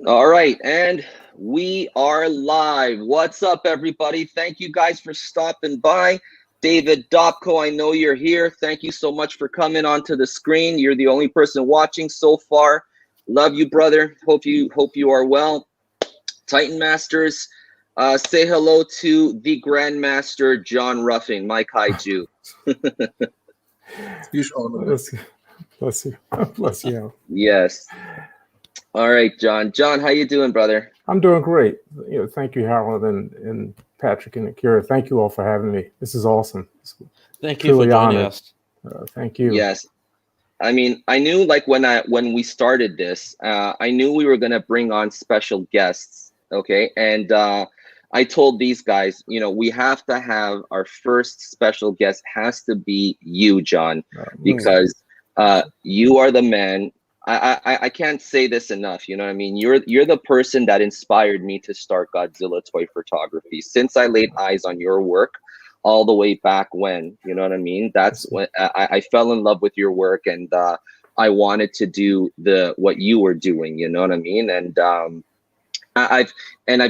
All right, and we are live. What's up, everybody? Thank you guys for stopping by. David Dopko, I know you're here. Thank you so much for coming onto the screen. You're the only person watching so far. Love you, brother. Hope you are well. Titan Masters, say hello to the Grandmaster John Ruffin, my Kaiju. Bless you. Bless you. Yes. All right, John. John, how you doing, brother? I'm doing great. Thank you, Harold and Patrick and Akira. Thank you all for having me. This is awesome. Thank you for joining us. Thank you. Yes. I mean, I knew like when we started this, I knew we were gonna bring on special guests. Okay, and I told these guys, we have to have our first special guest has to be you, John, because you are the man. I can't say this enough. You know what I mean? You're the person that inspired me to start Godzilla toy photography. Since I laid eyes on your work, all the way back when, you know what I mean? That's when I fell in love with your work, and I wanted to do what you were doing. You know what I mean? And I've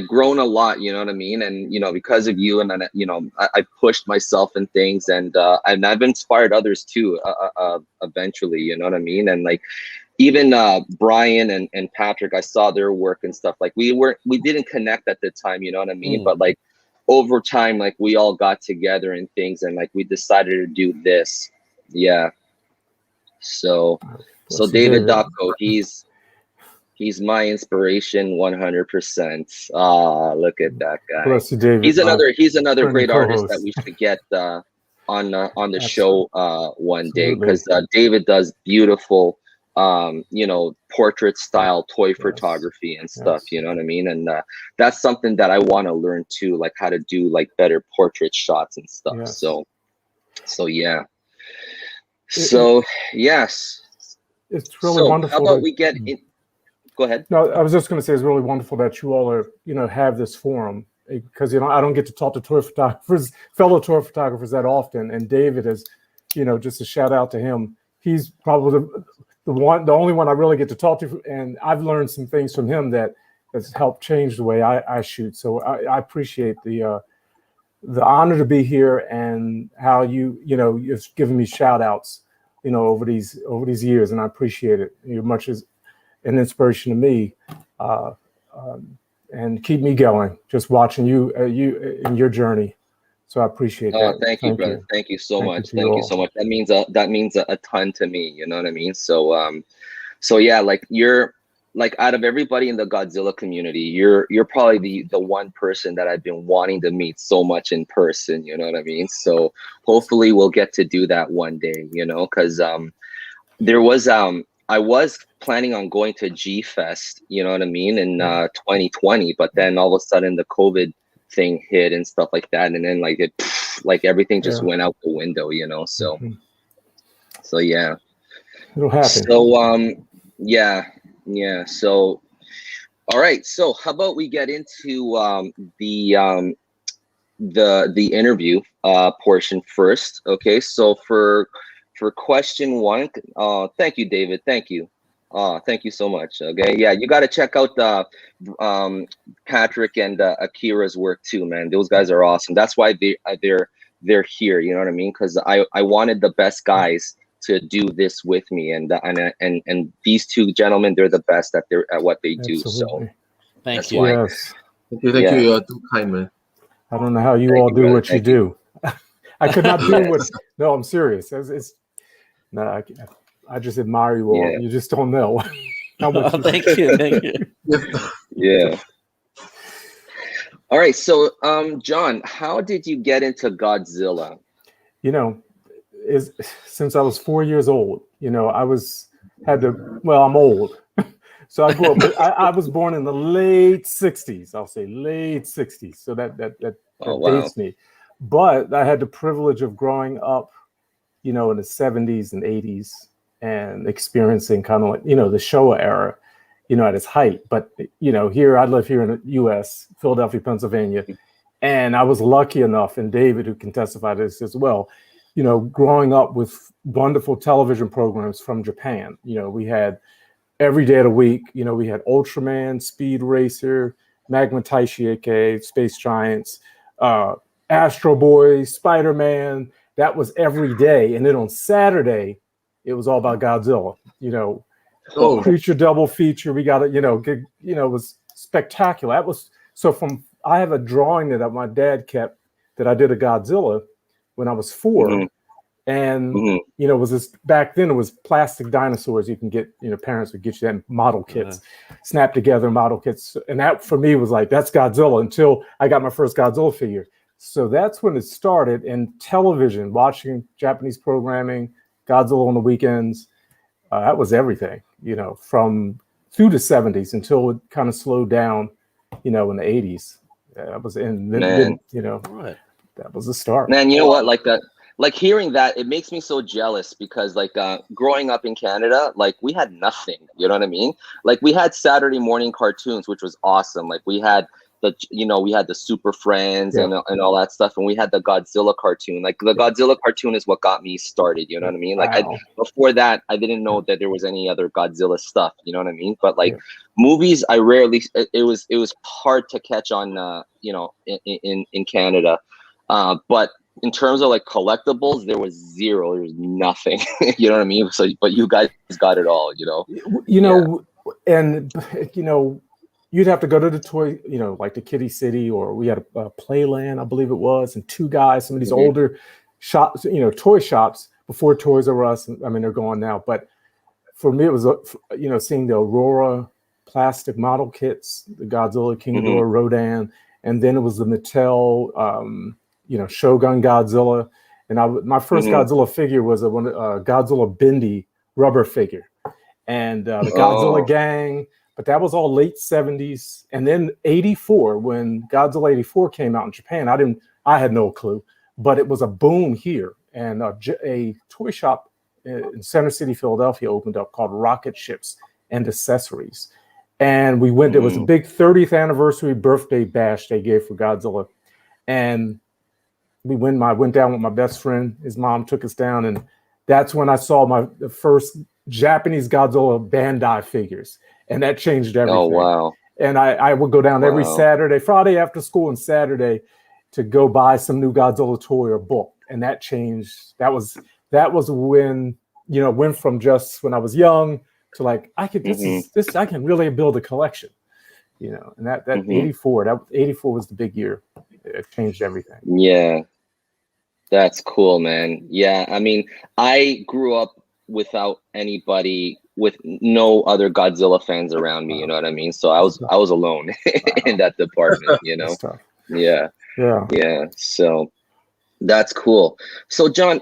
grown a lot. You know what I mean? And because of you, and then I pushed myself in things, and I've inspired others too. Eventually, you know what I mean? And like, even Brian and Patrick, I saw their work and stuff. Like we didn't connect at the time, you know what I mean? But like over time, like we all got together and things, and like we decided to do this. Yeah. So David Dopko, he's my inspiration 100%. Look at that guy. Bless you, David. He's another great artist that we should get on the show one day, because David does beautiful portrait style toy photography and stuff. You know what I mean? And that's something that I want to learn too, like how to do like better portrait shots and stuff. Yes. So yeah. So yes, it's really wonderful. How about we get in? Go ahead. No, I was just going to say it's really wonderful that you all are have this forum, because I don't get to talk to fellow toy photographers that often, and David is, just a shout out to him. He's probably the only one I really get to talk to, and I've learned some things from him that has helped change the way I shoot. So I appreciate the honor to be here, and how you've given me shout outs, over these years, and I appreciate it. You're much as an inspiration to me, and keep me going. Just watching you in your journry. So I appreciate that. Thank you, brother. Thank you so much. Thank you so much. That means a ton to me. You know what I mean? So yeah, like you're like, out of everybody in the Godzilla community, you're probably the one person that I've been wanting to meet so much in person. You know what I mean? So hopefully we'll get to do that one day. Because there was I was planning on going to G Fest. You know what I mean, in 2020, but then all of a sudden the COVID thing hit and stuff like that, and then like everything just went out the window, so so yeah, it'll happen. So yeah, so all right, so how about we get into the interview portion first. Okay, so for question one, thank you, David, thank you so much. Okay, yeah, you got to check out the Patrick and Akira's work too, man. Those guys are awesome. That's why they're here. You know what I mean? Because I wanted the best guys to do this with me, and these two gentlemen, they're the best at what they do. Absolutely. So thank you. Yes. Thank you. You're too kind, man. I don't know how you all do what you do. I could not do what. No, I'm serious. I just admire you all. Yeah. You just don't know how much. Thank you. Yeah. All right. So, John, how did you get into Godzilla? Since I was 4 years old, I'm old. So I grew up, I was born in the late 60s. I'll say late 60s. So that dates me. But I had the privilege of growing up, in the 70s and 80s, and experiencing kind of like, the Showa era, at its height. But, I live here in the U.S., Philadelphia, Pennsylvania. And I was lucky enough, and David, who can testify to this as well, growing up with wonderful television programs from Japan. We had every day of the week. You know, we had Ultraman, Speed Racer, Magma Taishieke, Space Giants, Astro Boy, Spider-Man. That was every day. And then on Saturday, it was all about Godzilla. You know, Oh, creature double feature. We got it. You know, it was spectacular. That was so. I have a drawing that my dad kept that I did of Godzilla when I was 4. Mhm. And Mhm. you know, it was this back then. It was plastic dinosaurs. You can get, you know, parents would get you that model kits, snap together model kits, and that for me was like, that's Godzilla until I got my first Godzilla figure. So that's when it started. And television, watching Japanese programming, Godzilla on the weekends, that was everything. You know, from through the 70s until it kind of slowed down. You know, in the 80s, that was then you know, that was the start. Man, you know what? Like that. Like hearing that, it makes me so jealous because like growing up in Canada, like we had nothing, you know what I mean? Like we had Saturday morning cartoons, which was awesome. Like we had we had the Super Friends and all that stuff. And we had the Godzilla cartoon. Like the Godzilla cartoon is what got me started. You know what I mean? Like before that, I didn't know that there was any other Godzilla stuff. You know what I mean? But like movies, I rarely, it was hard to catch on, in Canada. But in terms of like collectibles, there was zero. There was nothing. You know what I mean? So, but you guys got it all. You know. And you know, you'd have to go to the toy, you know, like the Kitty City, or we had a Playland, I believe it was, and Two Guys. Some of these older shops, you know, toy shops before Toys R Us. I mean, they're gone now. But for me, it was you know, seeing the Aurora plastic model kits, the Godzilla, King Ghidorah, Rodan, and then it was the Mattel. You know, Shogun Godzilla, and my first Godzilla figure was a Godzilla Bendy rubber figure, and the Godzilla gang. But that was all late 70s, and then 84 when Godzilla 84 came out in Japan. I had no clue, but it was a boom here, and a toy shop in Center City, Philadelphia, opened up called Rocket Ships and Accessories, and we went. There was a big 30th anniversary birthday bash they gave for Godzilla, and I went down with my best friend. His mom took us down, and that's when I saw the first Japanese Godzilla Bandai figures, and that changed everything. Oh wow! And I would go down every Friday after school, and Saturday to go buy some new Godzilla toy or book, and that changed. That was when, you know, went from just when I was young to like I can really build a collection, you know. And that 84 was the big year. It changed everything. Yeah. That's cool, man. Yeah, I mean, I grew up without anybody, with no other Godzilla fans around me. You know what I mean? So I was alone in that department. You know? Yeah. So that's cool. So John,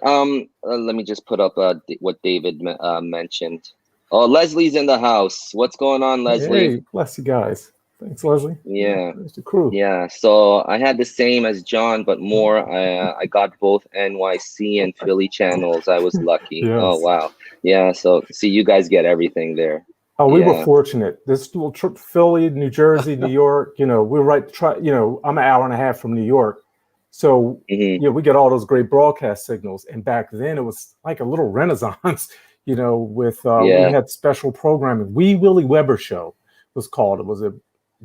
let me just put up what David mentioned. Oh, Leslie's in the house. What's going on, Leslie? Hey, bless you guys. Thanks, Leslie. Yeah. There's the crew. Yeah. So I had the same as John, but more. I got both NYC and Philly channels. I was lucky. Yes. Oh wow. Yeah. So see, you guys get everything there. Oh, we were fortunate. This little trip, Philly, New Jersey, New York. You know, we're you know, I'm an hour and a half from New York, so you know, we get all those great broadcast signals. And back then, it was like a little renaissance. You know, with we had special programming. Wee Willie Weber Show was called. It was a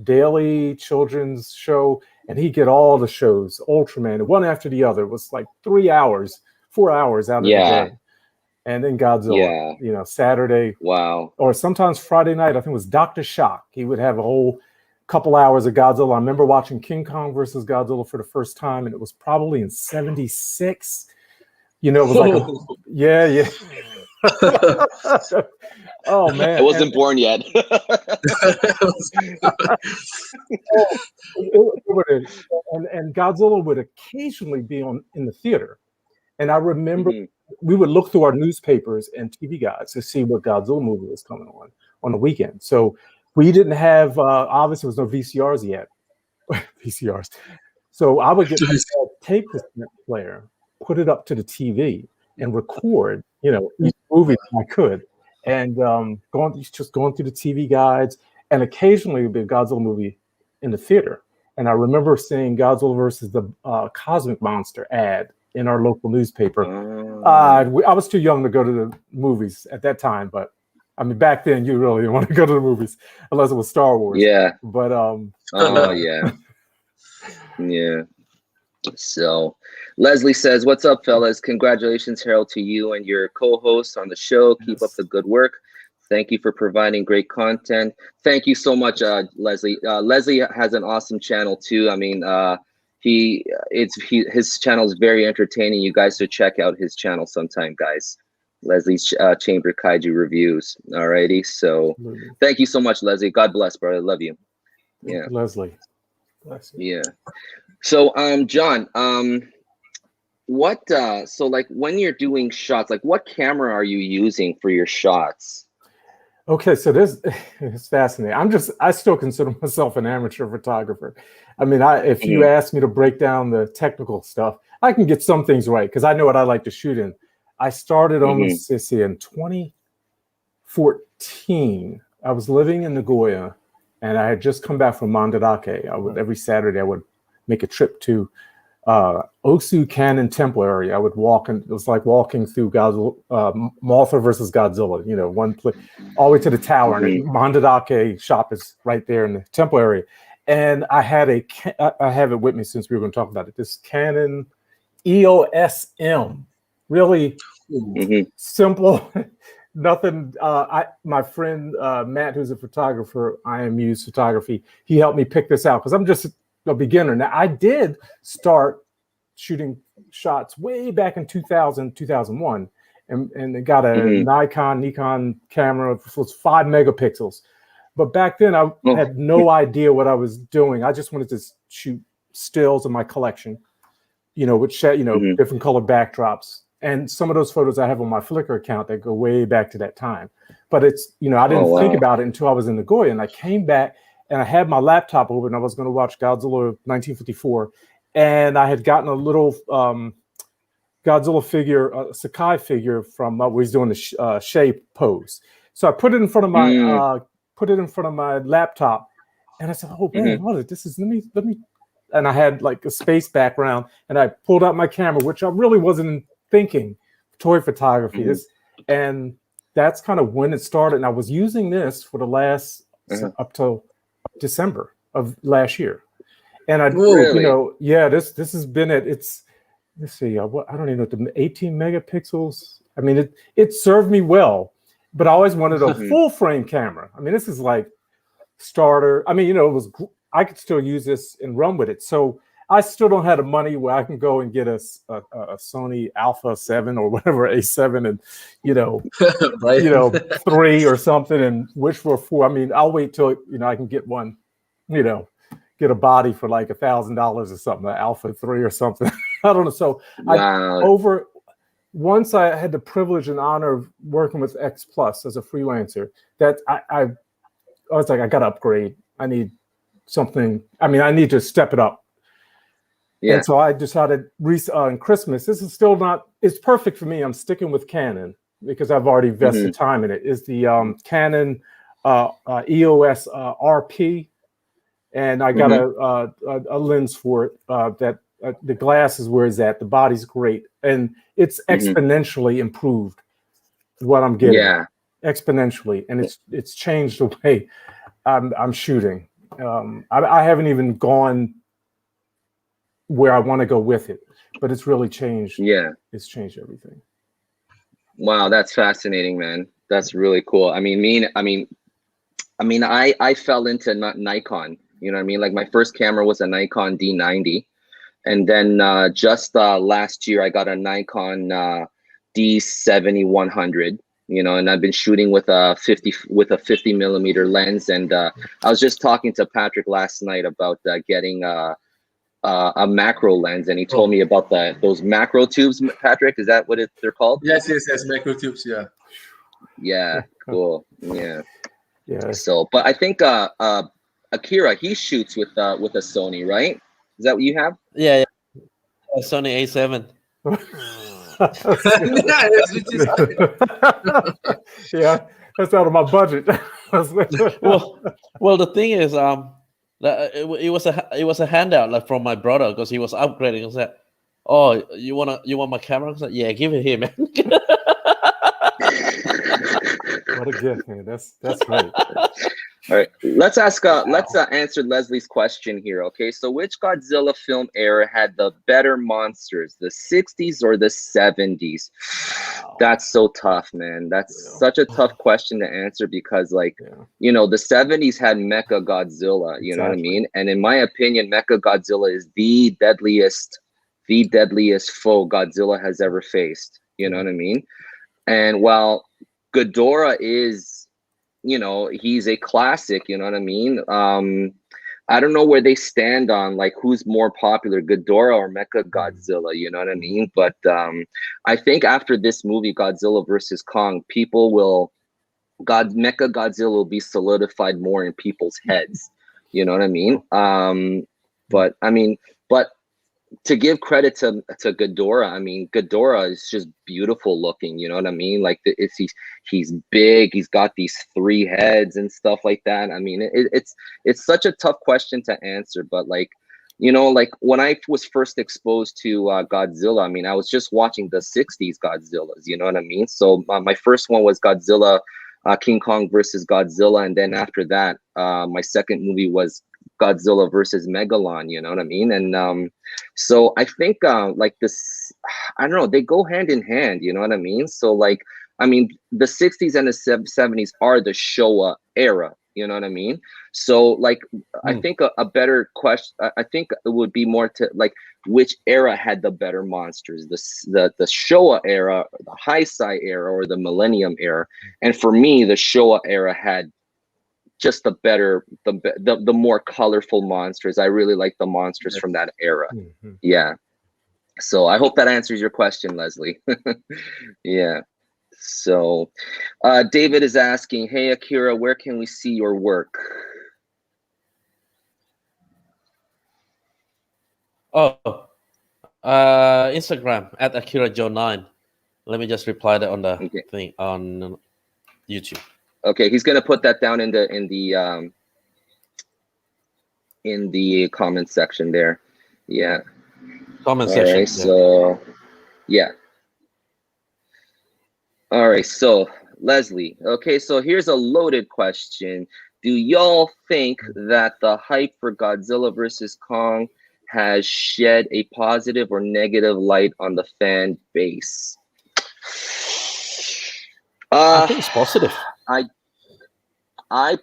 daily children's show, and he'd get all the shows, Ultraman, one after the other. It was like 4 hours out of the day. And then Godzilla, you know, Saturday. Wow. Or sometimes Friday night, I think it was Dr. Shock. He would have a whole couple hours of Godzilla. I remember watching King Kong versus Godzilla for the first time, and it was probably in 76. You know, it was like oh man, I wasn't born yet. And Godzilla would occasionally be in the theater, and I remember we would look through our newspapers and TV guides to see what Godzilla movie was coming on the weekend. So we didn't have obviously there was no VCRs yet. VCRs. So I would get my tape cassette player, put it up to the TV, and record, you know, each movie I could, and going through the TV guides, and occasionally there'd be a Godzilla movie in the theater. And I remember seeing Godzilla versus the Cosmic Monster ad in our local newspaper. I was too young to go to the movies at that time, but I mean, back then you really didn't want to go to the movies unless it was Star Wars. Yeah. But Oh yeah. Yeah. So Leslie says, "What's up, fellas? Congratulations, Harold, to you and your co-host on the show. Keep up the good work. Thank you for providing great content." Thank you so much, Leslie. Leslie has an awesome channel too. I mean, his channel is very entertaining. You guys should check out his channel sometime, guys. Leslie's Chamber Kaiju reviews. Alrighty. So thank you so much, Leslie. God bless, brother. I love you. Yeah. Leslie. Bless you. Yeah. So, John, so like when you're doing shots, like what camera are you using for your shots? Okay, so this is fascinating. I still consider myself an amateur photographer. I mean, if you ask me to break down the technical stuff, I can get some things right because I know what I like to shoot in. I started almost, let's see, in 2014. I was living in Nagoya, and I had just come back from Mandarake. Every Saturday I would make a trip to Osu Cannon Temple area. I would walk, and it was like walking through Godzilla, Mothra versus Godzilla. You know, one place all the way to the tower, and the Mandarake shop is right there in the temple area. And I had I have it with me since we were going to talk about it. This Canon EOS M, really simple. Nothing. My friend Matt, who's a photographer, IMU's photography, he helped me pick this out because I'm just a beginner. Now, I did start shooting shots way back in 2000, 2001, and I got a Nikon camera. It was 5 megapixels. But back then, I had no idea what I was doing. I just wanted to shoot stills in my collection, you know, with different color backdrops. And some of those photos I have on my Flickr account that go way back to that time. But it's, you know, I didn't think about it until I was in Nagoya, and I came back and I had my laptop open. I was going to watch Godzilla 1954, and I had gotten a little Godzilla figure, Sakai figure from where he's doing the shape pose. So I put it in front of my laptop, and I said, "Oh man, what is this? Is let me." And I had like a space background, and I pulled out my camera, which I really wasn't thinking toy photography is, and that's kind of when it started. And I was using this for the last up till December of last year, and this has been let's see, I don't even know, the 18 megapixels. I mean, it served me well, but I always wanted a full frame camera. I mean, this is like starter. I mean, you know, I could still use this and run with it. So I still don't have the money where I can go and get a Sony Alpha 7 or whatever, A7, and, you know, 3 or something, and wish for a 4. I mean, I'll wait till, you know, I can get one, you know, get a body for like $1,000 or something, an Alpha 3 or something. I don't know. So once I had the privilege and honor of working with X Plus as a freelancer, that I was like, I got to upgrade. I need something. I mean, I need to step it up. Yeah. And so I decided in Christmas, this is still not, it's perfect for me. I'm sticking with Canon because I've already invested time in it. Is the Canon EOS RP. And I got a lens for it that the glass is where it's at. The body's great. And it's exponentially improved what I'm getting. Yeah. Exponentially. And it's changed the way I'm shooting. I haven't even gone where I want to go with it, but it's really changed. Yeah, it's changed everything. Wow, that's fascinating, man. That's really cool. I fell into Nikon. You know what I mean? Like my first camera was a Nikon D90, and then just last year I got a Nikon D7100. You know, and I've been shooting with a 50 millimeter lens. And I was just talking to Patrick last night about getting a macro lens, and he told me about those macro tubes. Patrick, is that what they're called? Yes, macro tubes. Yeah, cool. Yeah. So, but I think Akira, he shoots with a Sony, right? Is that what you have? Yeah. Sony A7. Yeah, that's out of my budget. well, the thing is, it was a handout like from my brother because he was upgrading. I said, "Oh, you want my camera?" I said, "Yeah, give it here, man." What a gift, man. That's great. All right, let's answer Leslie's question here. Okay, so which Godzilla film era had the better monsters, the 60s or the 70s? That's so tough, man. That's such a tough question to answer because, like, you know, the 70s had Mechagodzilla, you know what I mean? And in my opinion, Mechagodzilla is the deadliest foe Godzilla has ever faced, you know what I mean? And while Ghidorah is, you know, he's a classic, you know what I mean? I don't know where they stand on like who's more popular, Ghidorah or Mechagodzilla, you know what I mean? But I think after this movie, Godzilla versus Kong, Mechagodzilla will be solidified more in people's heads, you know what I mean? But to give credit to Ghidorah, I mean, Ghidorah is just beautiful looking, you know what I mean? Like he's big, he's got these 3 heads and stuff like that. I mean, it's such a tough question to answer, but like, you know, like when I was first exposed to Godzilla, I mean, I was just watching the 60s Godzillas, you know what I mean? So my first one was Godzilla, King Kong versus Godzilla, and then after that, my second movie was Godzilla versus Megalon, you know what I mean? And so I think like this, I don't know, they go hand in hand, you know what I mean? So like, I mean, the 60s and the 70s are the Showa era, you know what I mean? So like, I think a better question, I think it would be more to like, which era had the better monsters, the Showa era, the Heisei era, or the Millennium era? And for me, the Showa era had just the better, the more colorful monsters. I really like the monsters from that era. Yeah. So I hope that answers your question, Leslie. Yeah. So David is asking, hey, Akira, where can we see your work? Instagram at AkiraJoe9. Let me just reply that on the thing on YouTube. Okay, he's gonna put that down in the comment section there. Yeah. Comment section. Right, so yeah. All right, so Leslie. Okay, so here's a loaded question. Do y'all think that the hype for Godzilla versus Kong has shed a positive or negative light on the fan base? I think it's positive. I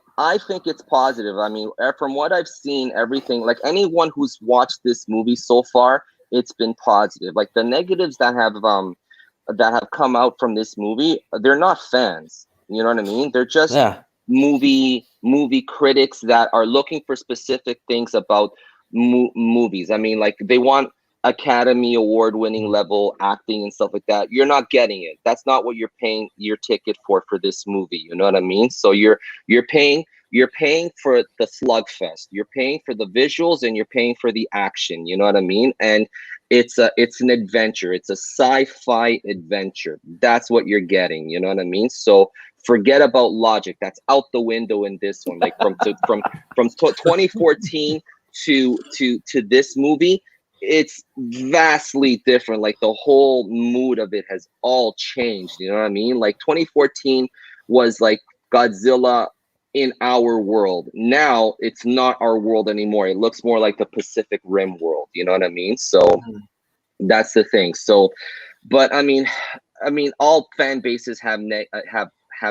think it's positive. I mean, from what I've seen, everything, like anyone who's watched this movie so far, it's been positive. Like the negatives that have come out from this movie, they're not fans. You know what I mean? They're just movie critics that are looking for specific things about movies. I mean, like they want Academy Award winning level acting and stuff like that. You're not getting it. That's not what you're paying your ticket for this movie. You know what I mean? So you're paying for the slugfest. You're paying for the visuals and you're paying for the action. You know what I mean? And it's an adventure. It's a sci-fi adventure. That's what you're getting. You know what I mean? So forget about logic. That's out the window in this one. Like from 2014 to this movie, it's vastly different. Like the whole mood of it has all changed. You know what I mean? Like 2014 was like Godzilla in our world. Now it's not our world anymore. It looks more like the Pacific Rim world. You know what I mean? So that's the thing. So, but I mean, all fan bases have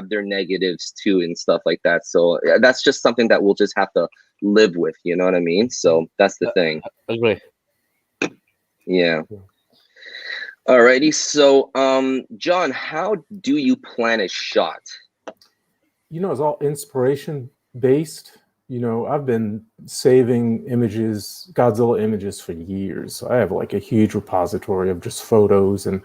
their negatives too and stuff like that. So that's just something that we'll just have to live with. You know what I mean? So that's the thing. Agree. Yeah. Alrighty. So, John, how do you plan a shot? You know, it's all inspiration based. You know, I've been saving images, Godzilla images for years. So I have like a huge repository of just photos and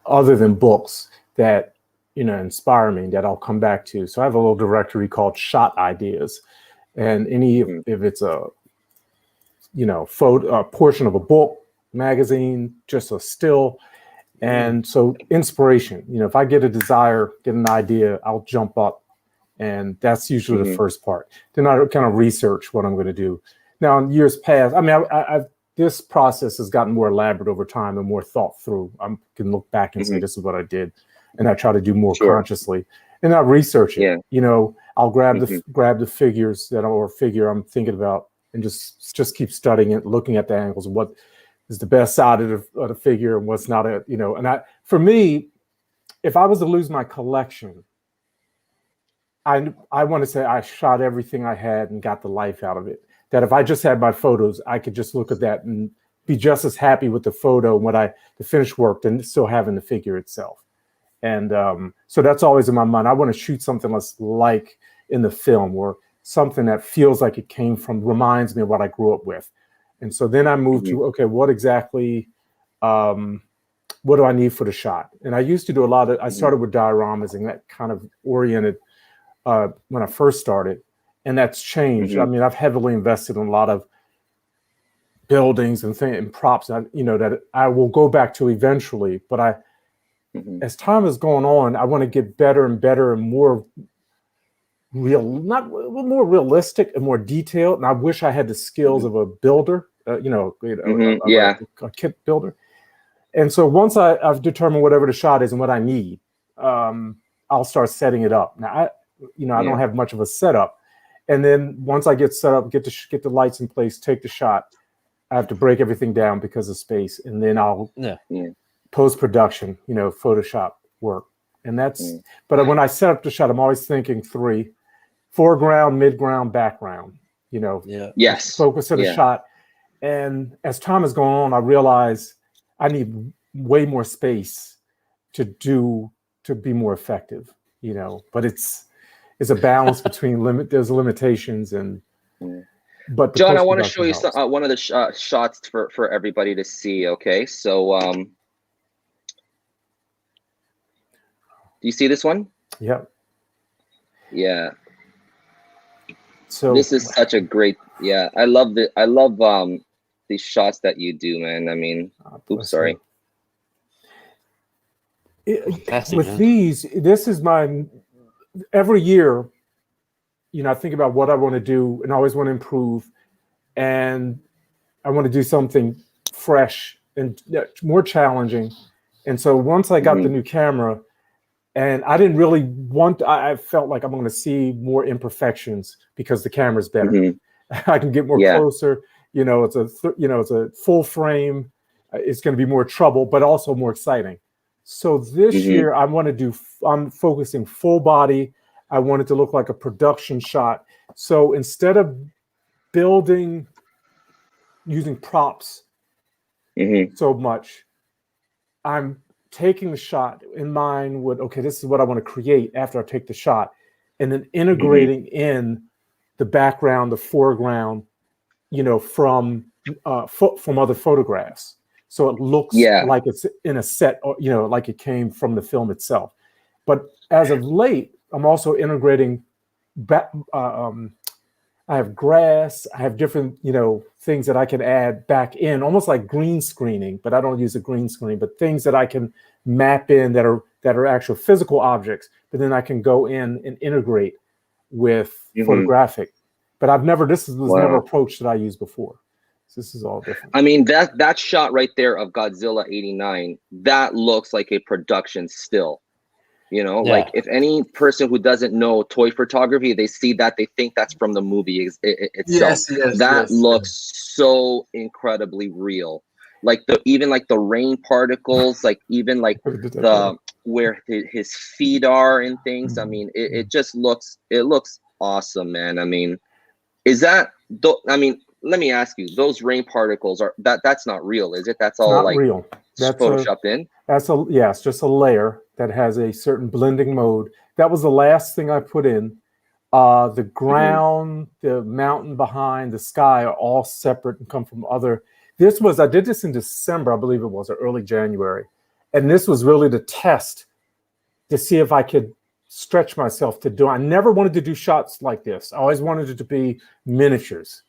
other than books that, you know, inspire me that I'll come back to. So I have a little directory called Shot Ideas. And if it's a, you know, a portion of a book, magazine, just a still. And so inspiration, you know, if I get a desire, get an idea, I'll jump up. And that's usually the first part. Then I kind of research what I'm going to do. Now, in years past, I mean, this process has gotten more elaborate over time and more thought through. I can look back and say, this is what I did. And I try to do more consciously. and I research it. Yeah. You know, I'll grab Mm-hmm. the figures figure I'm thinking about, and just keep studying it, looking at the angles and what is the best side of the figure and what's not a, you know. And for me, if I was to lose my collection, I want to say I shot everything I had and got the life out of it. That if I just had my photos, I could just look at that and be just as happy with the photo and the finished work than still having the figure itself. And so that's always in my mind. I want to shoot something that's like in the film, or something that feels like it came from, reminds me of what I grew up with. And so then I moved to, okay, what exactly, what do I need for the shot? And I used to do I started with dioramas and that kind of oriented when I first started, and that's changed. I mean, I've heavily invested in a lot of buildings and props, that I will go back to eventually. But as time has gone on, I want to get better and better and more more realistic and more detailed. And I wish I had the skills of a builder, a kit builder. And so once I've determined whatever the shot is and what I need, I'll start setting it up. Now, I don't have much of a setup. And then once I get set up, get the lights in place, take the shot, I have to break everything down because of space. And then I'll post-production, Photoshop work. And that's, but when I set up the shot, I'm always thinking 3, foreground, midground, background, Yes. Focus of the shot. And as time has gone on, I realize I need way more space to be more effective, but it's a balance between there's limitations and, but John, I want to show you one of the shots for everybody to see. Okay. So, do you see this one? Yeah. Yeah. So this is such a great, I love these shots that you do, man. I mean, oops, sorry. These, this is every year, I think about what I want to do and I always want to improve, and I want to do something fresh and more challenging. And so once I got the new camera, and I didn't really I felt like I'm going to see more imperfections because the camera's better. I can get more closer. It's a full frame. It's going to be more trouble, but also more exciting. So this year I'm focusing full body. I want it to look like a production shot. So instead of using props so much, I'm taking the shot in mind with, okay, this is what I want to create after I take the shot, and then integrating in the background, the foreground, from other photographs. So it looks like it's in a set, or, like it came from the film itself. But as of late, I'm also integrating I have grass, I have different, things that I can add back in, almost like green screening, but I don't use a green screen, but things that I can map in that are actual physical objects, but then I can go in and integrate with photographic. But this was never an approach that I used before. So this is all different. I mean, that shot right there of Godzilla 89, that looks like a production still. Like if any person who doesn't know toy photography, they see that, they think that's from the movie itself. That looks so incredibly real. Like even the rain particles, like even like where his feet are and things. I mean, it looks awesome, man. I mean, let me ask you, those rain particles that's not real, is it? That's all not real. That's photoshopped in. It's just a layer that has a certain blending mode. That was the last thing I put in. The ground, the mountain behind, the sky are all separate and come from other. I did this in December, I believe it was, or early January. And this was really the test to see if I could stretch myself to do. I never wanted to do shots like this. I always wanted it to be miniatures,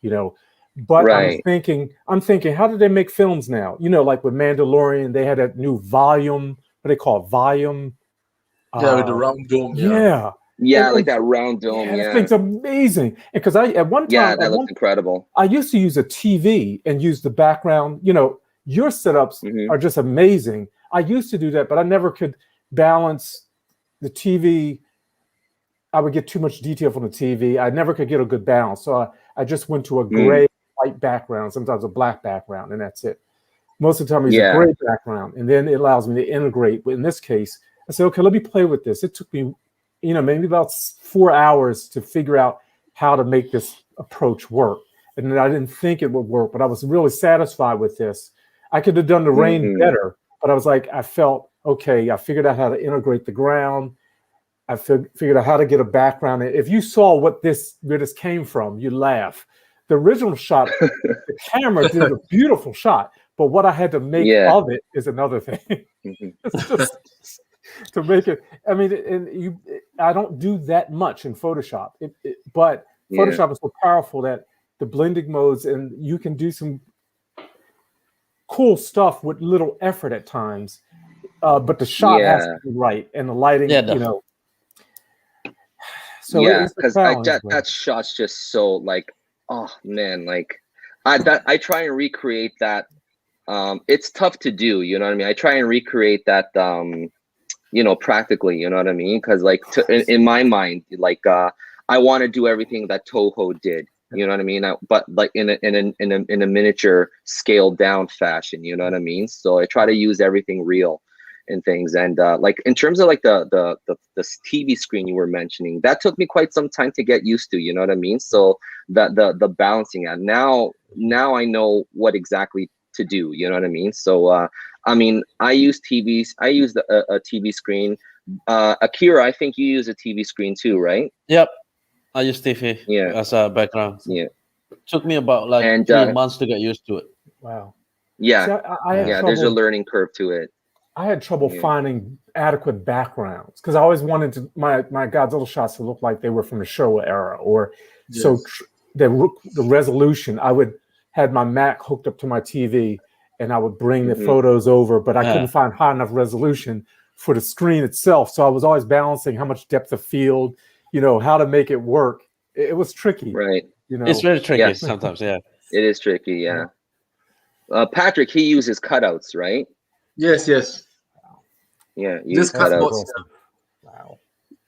But I'm thinking, how do they make films now? Like with Mandalorian, they had a new volume, what they call it, volume. With the round dome. Like that round dome. That thing's amazing. Because at one time, that looks incredible. I used to use a TV and use the background. Your setups are just amazing. I used to do that, but I never could balance the TV I would get too much detail from the TV. I never could get a good balance. So I just went to a gray, white background, sometimes a black background, and that's it. Most of the time, it's a gray background, and then it allows me to integrate. But in this case, I said, okay, let me play with this. It took me, maybe about 4 hours to figure out how to make this approach work. And then I didn't think it would work, but I was really satisfied with this. I could have done the rain better, but I was like, I felt, okay, I figured out how to integrate the ground. I figured out how to get a background. If you saw where this came from, you'd laugh. The original shot, the camera did a beautiful shot, but what I had to make of it is another thing. It's just to make it. I mean, I don't do that much in Photoshop, but Photoshop is so powerful that the blending modes, and you can do some cool stuff with little effort at times. But the shot has to be right, and the lighting, So because that shot's just so like, oh man, like I try and recreate that. It's tough to do, you know what I mean? I try and recreate that, practically, you know what I mean? Because like in my mind, like I want to do everything that Toho did, you know what I mean? But like in a miniature scaled down fashion, you know what I mean? So I try to use everything real and things. And like in terms of like the TV screen you were mentioning, that took me quite some time to get used to, you know what I mean? So the balancing act, now I know what exactly to do, you know what I mean? So I mean, I use TVs. I use a TV screen. Akira, I think you use a TV screen too, right? Yep, I use TV as a background. Yeah, took me about like 3 months to get used to it. Wow. Yeah, See, I had trouble, there's a learning curve to it. I had trouble finding adequate backgrounds because I always wanted my Godzilla shots to look like they were from the Showa era, or the resolution. I would had my Mac hooked up to my TV, and I would bring the photos over, but I couldn't find high enough resolution for the screen itself. So I was always balancing how much depth of field, how to make it work. It was tricky, right? It's very tricky sometimes. Yeah, it is tricky. Yeah. Patrick, he uses cutouts, right? Yes. Yeah, Just cutouts. Wow.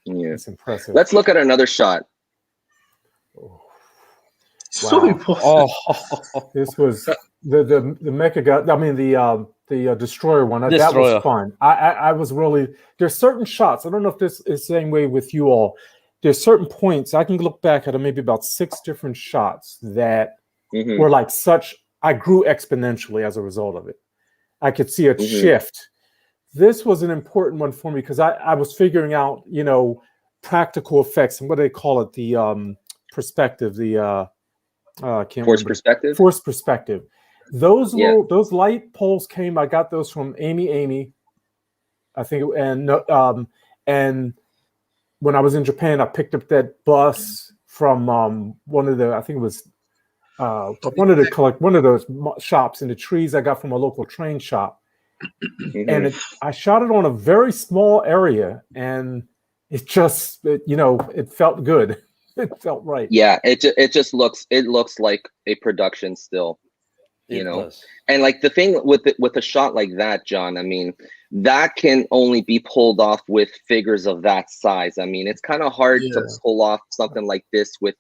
Yeah, it's impressive. Let's look at another shot. So important. This was the Mechagodzilla. I mean the Destroyer one. That was fun. I was really. There's certain shots. I don't know if this is the same way with you all. There's certain points I can look back at maybe about 6 different shots that were like such. I grew exponentially as a result of it. I could see a shift. This was an important one for me because I was figuring out, practical effects and what do they call it? The perspective. The Force perspective. Force perspective. Those those light poles came. I got those from Amy. I think, and when I was in Japan, I picked up that bus from one of the. I think it was one of those shops in the trees I got from a local train shop. And I shot it on a very small area, and it just, it felt good. It felt right. Yeah, it looks like a production still, And like the thing with a shot like that, John, I mean, that can only be pulled off with figures of that size. I mean, it's kind of hard to pull off something like this with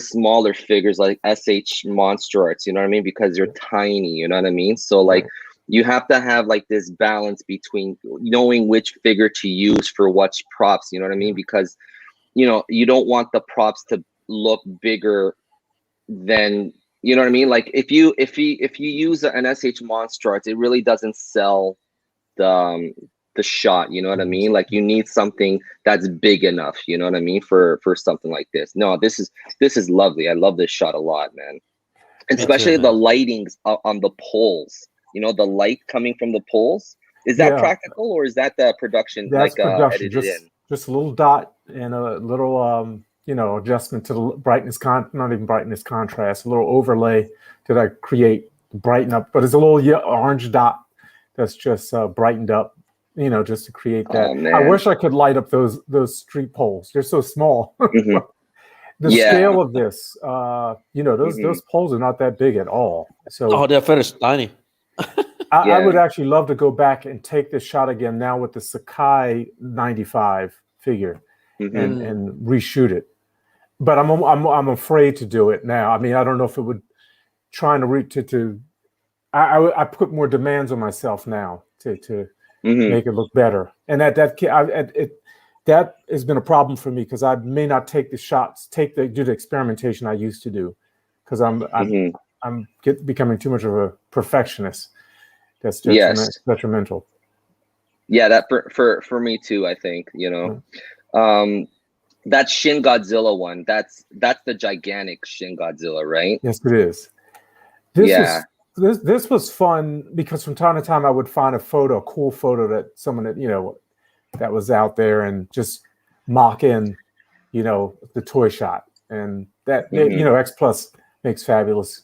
smaller figures like SH Monster Arts, you know what I mean? Because they're tiny, you know what I mean? So like you have to have like this balance between knowing which figure to use for what props, you know what I mean? Because you don't want the props to look bigger than, you know what I mean? Like if you use an SH Monster Arts, it really doesn't sell the shot, you know what I mean? Like you need something that's big enough, you know what I mean, for something like this. No, this is lovely. I love this shot a lot, man. And especially the lightings on the poles, the light coming from the poles. Is that practical or is that the production? That's production. Edited in? Just a little dot and a little adjustment to the brightness not even brightness, contrast, a little overlay that I create to brighten up, but it's a little orange dot that's just brightened up, just to create that. I wish I could light up those street poles. They're so small. The scale of this, those poles are not that big at all. So they're very tiny. I would actually love to go back and take this shot again now with the Sakai 95 figure and reshoot it. But I'm afraid to do it now. I mean, I don't know if it would trying to I put more demands on myself now to make it look better, and that has been a problem for me because I may not take the shots, do the experimentation I used to do, because I'm becoming too much of a perfectionist. That's detrimental. Yeah, that for me too. I think that Shin Godzilla one. That's the gigantic Shin Godzilla, right? Yes, it is. This was fun because from time to time I would find a cool photo that someone that was out there and just mock in, the toy shot, and that X Plus makes fabulous,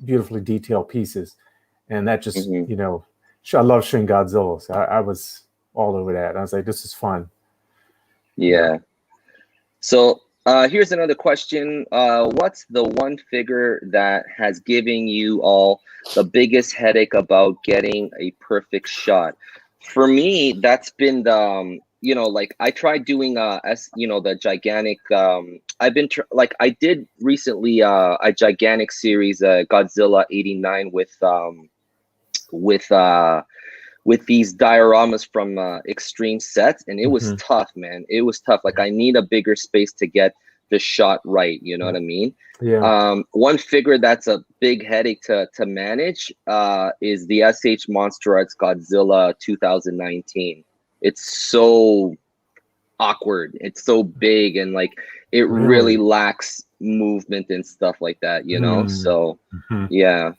beautifully detailed pieces, and that just I love Shin Godzilla. So I was all over that. I was like, this is fun. Yeah. So here's another question. What's the one figure that has given you all the biggest headache about getting a perfect shot? For me, that's been the I tried doing the gigantic. I've been I did recently a gigantic series, Godzilla '89 with these dioramas from Extreme Sets, and it was tough, man. It was tough. Like, I need a bigger space to get the shot right. You know what I mean? Yeah. One figure that's a big headache to manage is the SH Monster Arts Godzilla 2019. It's so awkward. It's so big, and it really lacks movement and stuff like that. So yeah,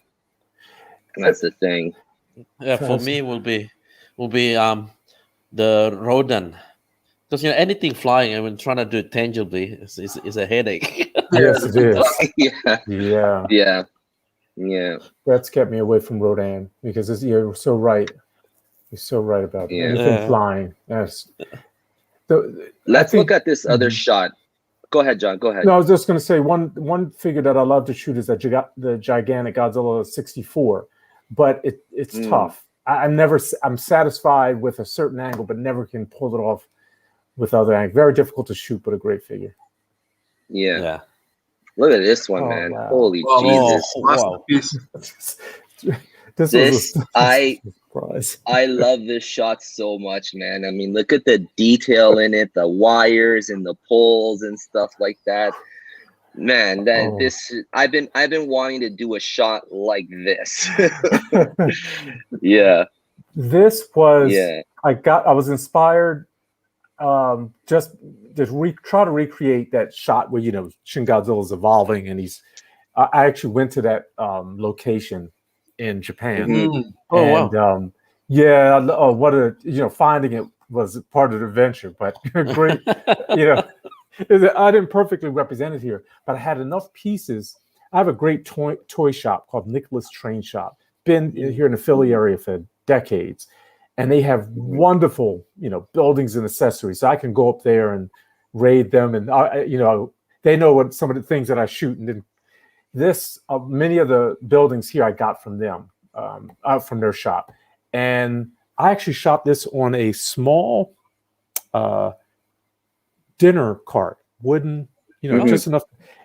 that's the thing. Yeah, for me will be the rodent, because anything flying and when trying to do it tangibly is a headache. Yes, it is. Yeah. That's kept me away from Rodan because you're so right. You're so right about anything flying. Let's look at this other shot. Go ahead, John. Go ahead. No, I was just going to say one figure that I love to shoot is the gigantic Godzilla 64. But it's tough. I'm satisfied with a certain angle, but never can pull it off with other angles. Very difficult to shoot, but a great figure. Yeah. Look at this one, man. Wow. Holy Jesus. This I love this shot so much, man. I mean, look at the detail in it, the wires and the poles and stuff like that. Man, I've been wanting to do a shot like this. Yeah. This was I was inspired just to try to recreate that shot where Shin Godzilla's evolving, and I actually went to that location in Japan. Wow. Finding it was part of the adventure, but great, I didn't perfectly represent it here, but I had enough pieces. I have a great toy shop called Nicholas Train Shop. Been here in the Philly area for decades, and they have wonderful, buildings and accessories. So I can go up there and raid them, and they know what some of the things that I shoot. And then many of the buildings here I got from them, from their shop, and I actually shot this on a small dinner cart, wooden, just enough,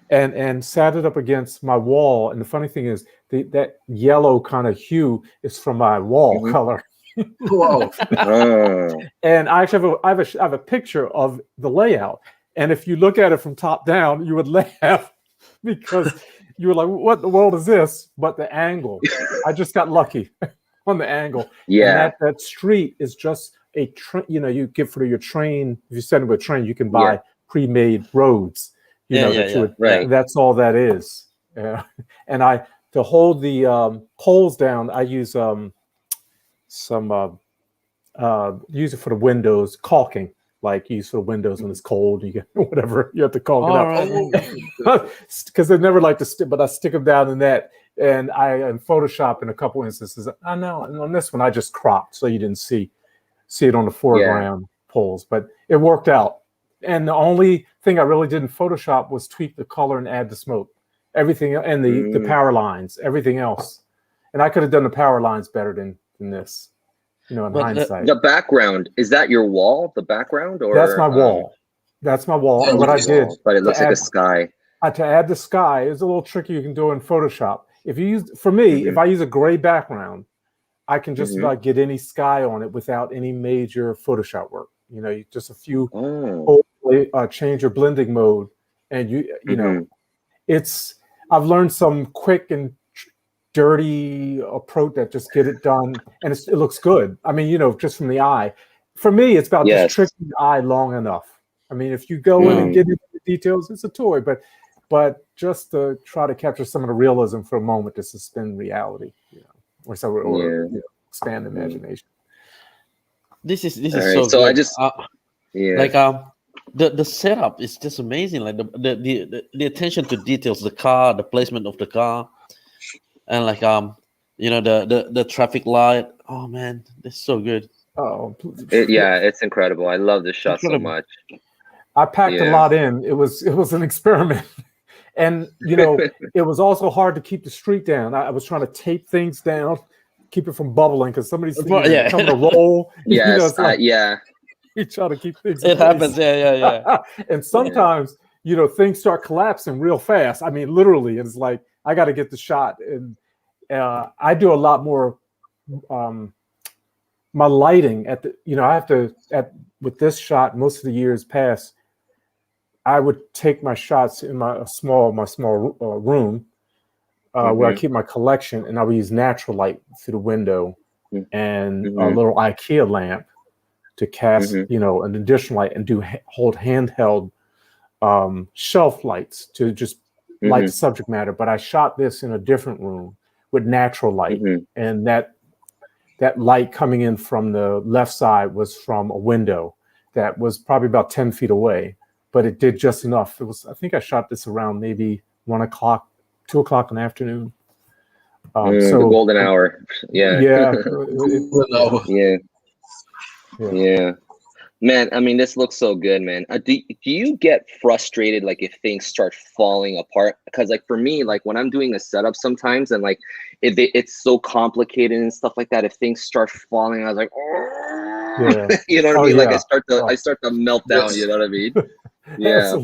and sat it up against my wall. And the funny thing is, that yellow kind of hue is from my wall color. Whoa. And I actually have a picture of the layout. And if you look at it from top down, you would laugh because you were like, "What in the world is this?" But the angle, I just got lucky on the angle. Yeah, and that street is just a you get for your train. If you send it with a train, you can buy pre-made roads. Right. That's all that is. And to hold the poles down, I use use it for the windows, caulking. Like use for the windows when it's cold, you get whatever you have to caulk it up. Because they never like to stick, but I stick them down in that. And I in Photoshop in a couple instances, I know, and on this one I just cropped so you didn't see it on the foreground poles, but it worked out. And the only thing I really did in Photoshop was tweak the color and add the smoke. Everything and the power lines, everything else. And I could have done the power lines better than this. In hindsight. The background, is that your wall? The background, or that's my wall. That's my wall. Yeah, And what I did But it to looks like a add sky. to add the sky is a little tricky you can do in Photoshop. If you use, for me, if I use a gray background, I can just about get any sky on it without any major Photoshop work. You know, just a few change your blending mode, and you know, I've learned some quick and dirty approach that just get it done, and it looks good. I mean, you know, just from the eye. For me, it's about just tricking the eye long enough. I mean, if you go in and get into the details, it's a toy, but just to try to capture some of the realism for a moment to suspend reality, you know, or you know, expand imagination. This is All so right, so good. I just Like the setup is just amazing. Like the attention to details, the car, the placement of the car, and like you know, the traffic light. Oh man, that's so good. Oh, it's incredible. I love this shot so much. I packed a lot in. It was an experiment. And, you know, it was also hard to keep the streak down. I was trying to tape things down, keep it from bubbling, because somebody's coming to roll. Yes, you know, it's like, yeah. You try to keep things It happens, yeah. And sometimes, you know, things start collapsing real fast. I mean, literally, it's like, I got to get the shot. And I do a lot more, my lighting at the, you know, I have to, with this shot, most of the years past, I would take my shots in my small room where I keep my collection, and I would use natural light through the window and a little IKEA lamp to cast, you know, an additional light, and hold handheld shelf lights to just light the subject matter. But I shot this in a different room with natural light, and that light coming in from the left side was from a window that was probably about 10 feet away. But it did just enough. It was, I think I shot this around maybe 1 o'clock, 2 o'clock in the afternoon. So the golden hour. Yeah. Yeah. Man, I mean, this looks so good, man. Do you get frustrated, like, if things start falling apart? Because, like, for me, like, when I'm doing a setup sometimes, and like it's so complicated and stuff like that, if things start falling, I was like, you know what I mean? Like, I start to melt down. You know what I mean? Yeah,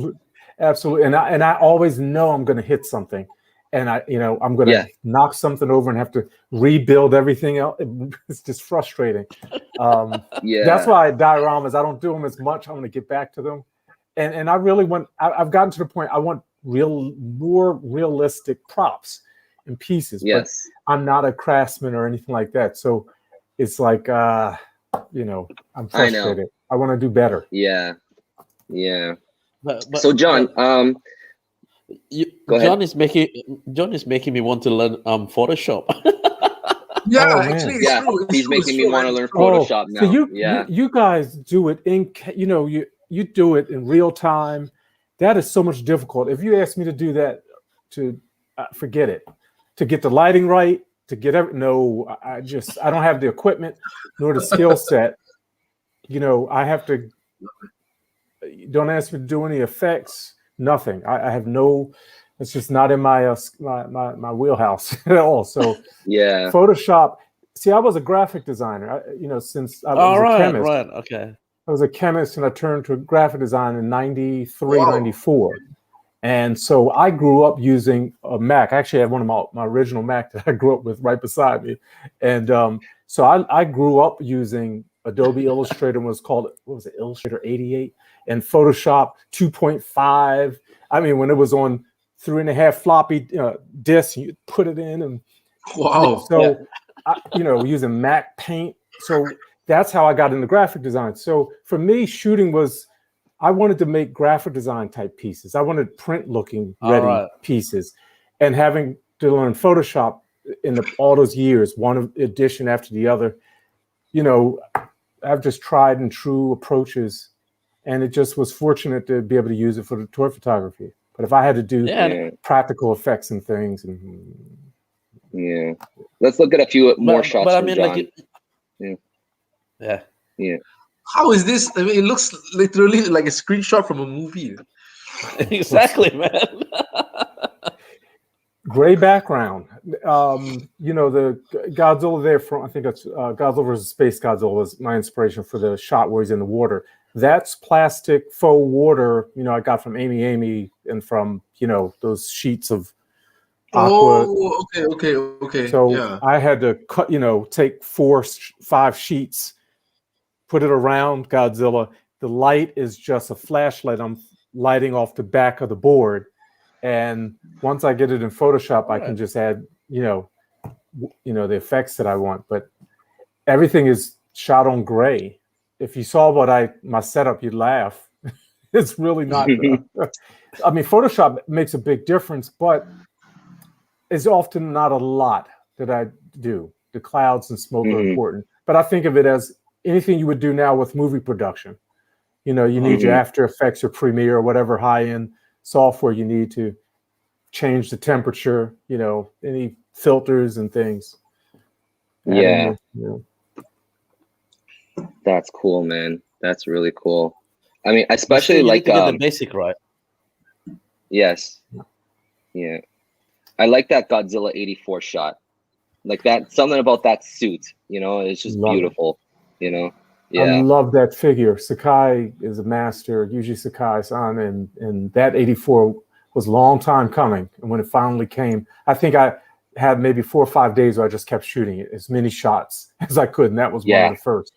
absolutely. And I always know I'm going to hit something, and I'm going to knock something over and have to rebuild everything else. It's just frustrating. That's why dioramas, I don't do them as much. I'm going to get back to them, and I really want. I've gotten to the point I want more realistic props and pieces. But I'm not a craftsman or anything like that, so it's like I'm frustrated. I want to do better. Yeah. But, so John, John is making me want to learn Photoshop. Actually, he's making me want to learn Photoshop now. So you guys do it you do it in real time. That is so much difficult. If you ask me to do that, forget it. To get the lighting right, to get I don't have the equipment nor the skill set. I have to. Don't ask me to do any effects. Nothing. I have no. It's just not in my my wheelhouse at all. So Photoshop. See, I was a graphic designer. Since I was a chemist. Right. Okay. I was a chemist, and I turned to graphic design in 93, 94. And so I grew up using a Mac. I actually had one of my original Mac that I grew up with right beside me. And so I grew up using Adobe Illustrator, and was called, Illustrator 88, and Photoshop 2.5. I mean, when it was on 3.5 floppy disks, you put it in, and using Mac Paint. So that's how I got into graphic design. So for me, shooting was, I wanted to make graphic design type pieces. I wanted print looking ready pieces, and having to learn Photoshop in all those years, one edition after the other, I've just tried and true approaches, and it just was fortunate to be able to use it for the toy photography. But if I had to do practical effects and things, let's look at a few more shots. But I from mean, John. Yeah. How is this? I mean, it looks literally like a screenshot from a movie. Exactly, man. Gray background. The Godzilla there from, I think that's Godzilla vs. Space Godzilla was my inspiration for the shot where he's in the water. That's plastic faux water, I got from Amy and from, those sheets of aqua. Oh, okay. So Yeah. I had to cut, take 5 sheets, put it around Godzilla. The light is just a flashlight. I'm lighting off the back of the board. And once I get it in Photoshop, I can just add, the effects that I want. But everything is shot on gray. If you saw my setup, you'd laugh. It's really not. Photoshop makes a big difference, but it's often not a lot that I do. The clouds and smoke are important, but I think of it as anything you would do now with movie production. You need your After Effects or Premiere or whatever high-end software you need to change the temperature. Any filters and things. Yeah. That's cool, man. That's really cool. Especially you like need to get the basic right. Yes. Yeah. I like that Godzilla 84 shot. Like that, something about that suit, it's just beautiful, Yeah. I love that figure. Sakai is a master, Yuji Sakai-san, and that 84 was a long time coming. And when it finally came, I think I had maybe 4 or 5 days where I just kept shooting it, as many shots as I could. And that was one of the first.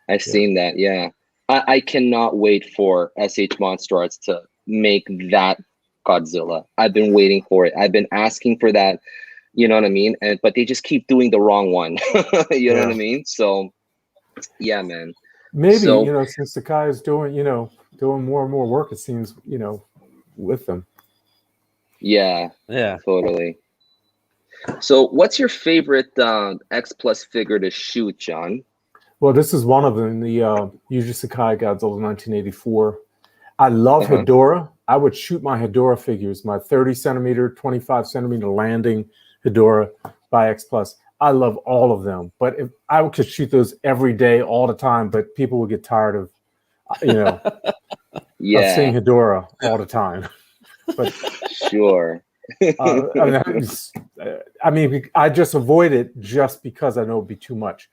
I've seen that. Yeah. I cannot wait for SH Monster Arts to make that Godzilla. I've been waiting for it. I've been asking for that, you know what I mean? But they just keep doing the wrong one. You know what I mean? So yeah, man. Maybe, since Sakai is doing more and more work, it seems, with them. Yeah. Totally. So what's your favorite X Plus figure to shoot, John? Well, this is one of them, the Yuji Sakai Godzilla 1984. I love Hedorah. I would shoot my Hedorah figures, my 30 centimeter, 25 centimeter landing Hedorah by X Plus. I love all of them, but if I could shoot those every day, all the time, but people would get tired of, of seeing Hedorah all the time. But sure. I just avoid it just because I know it'd be too much.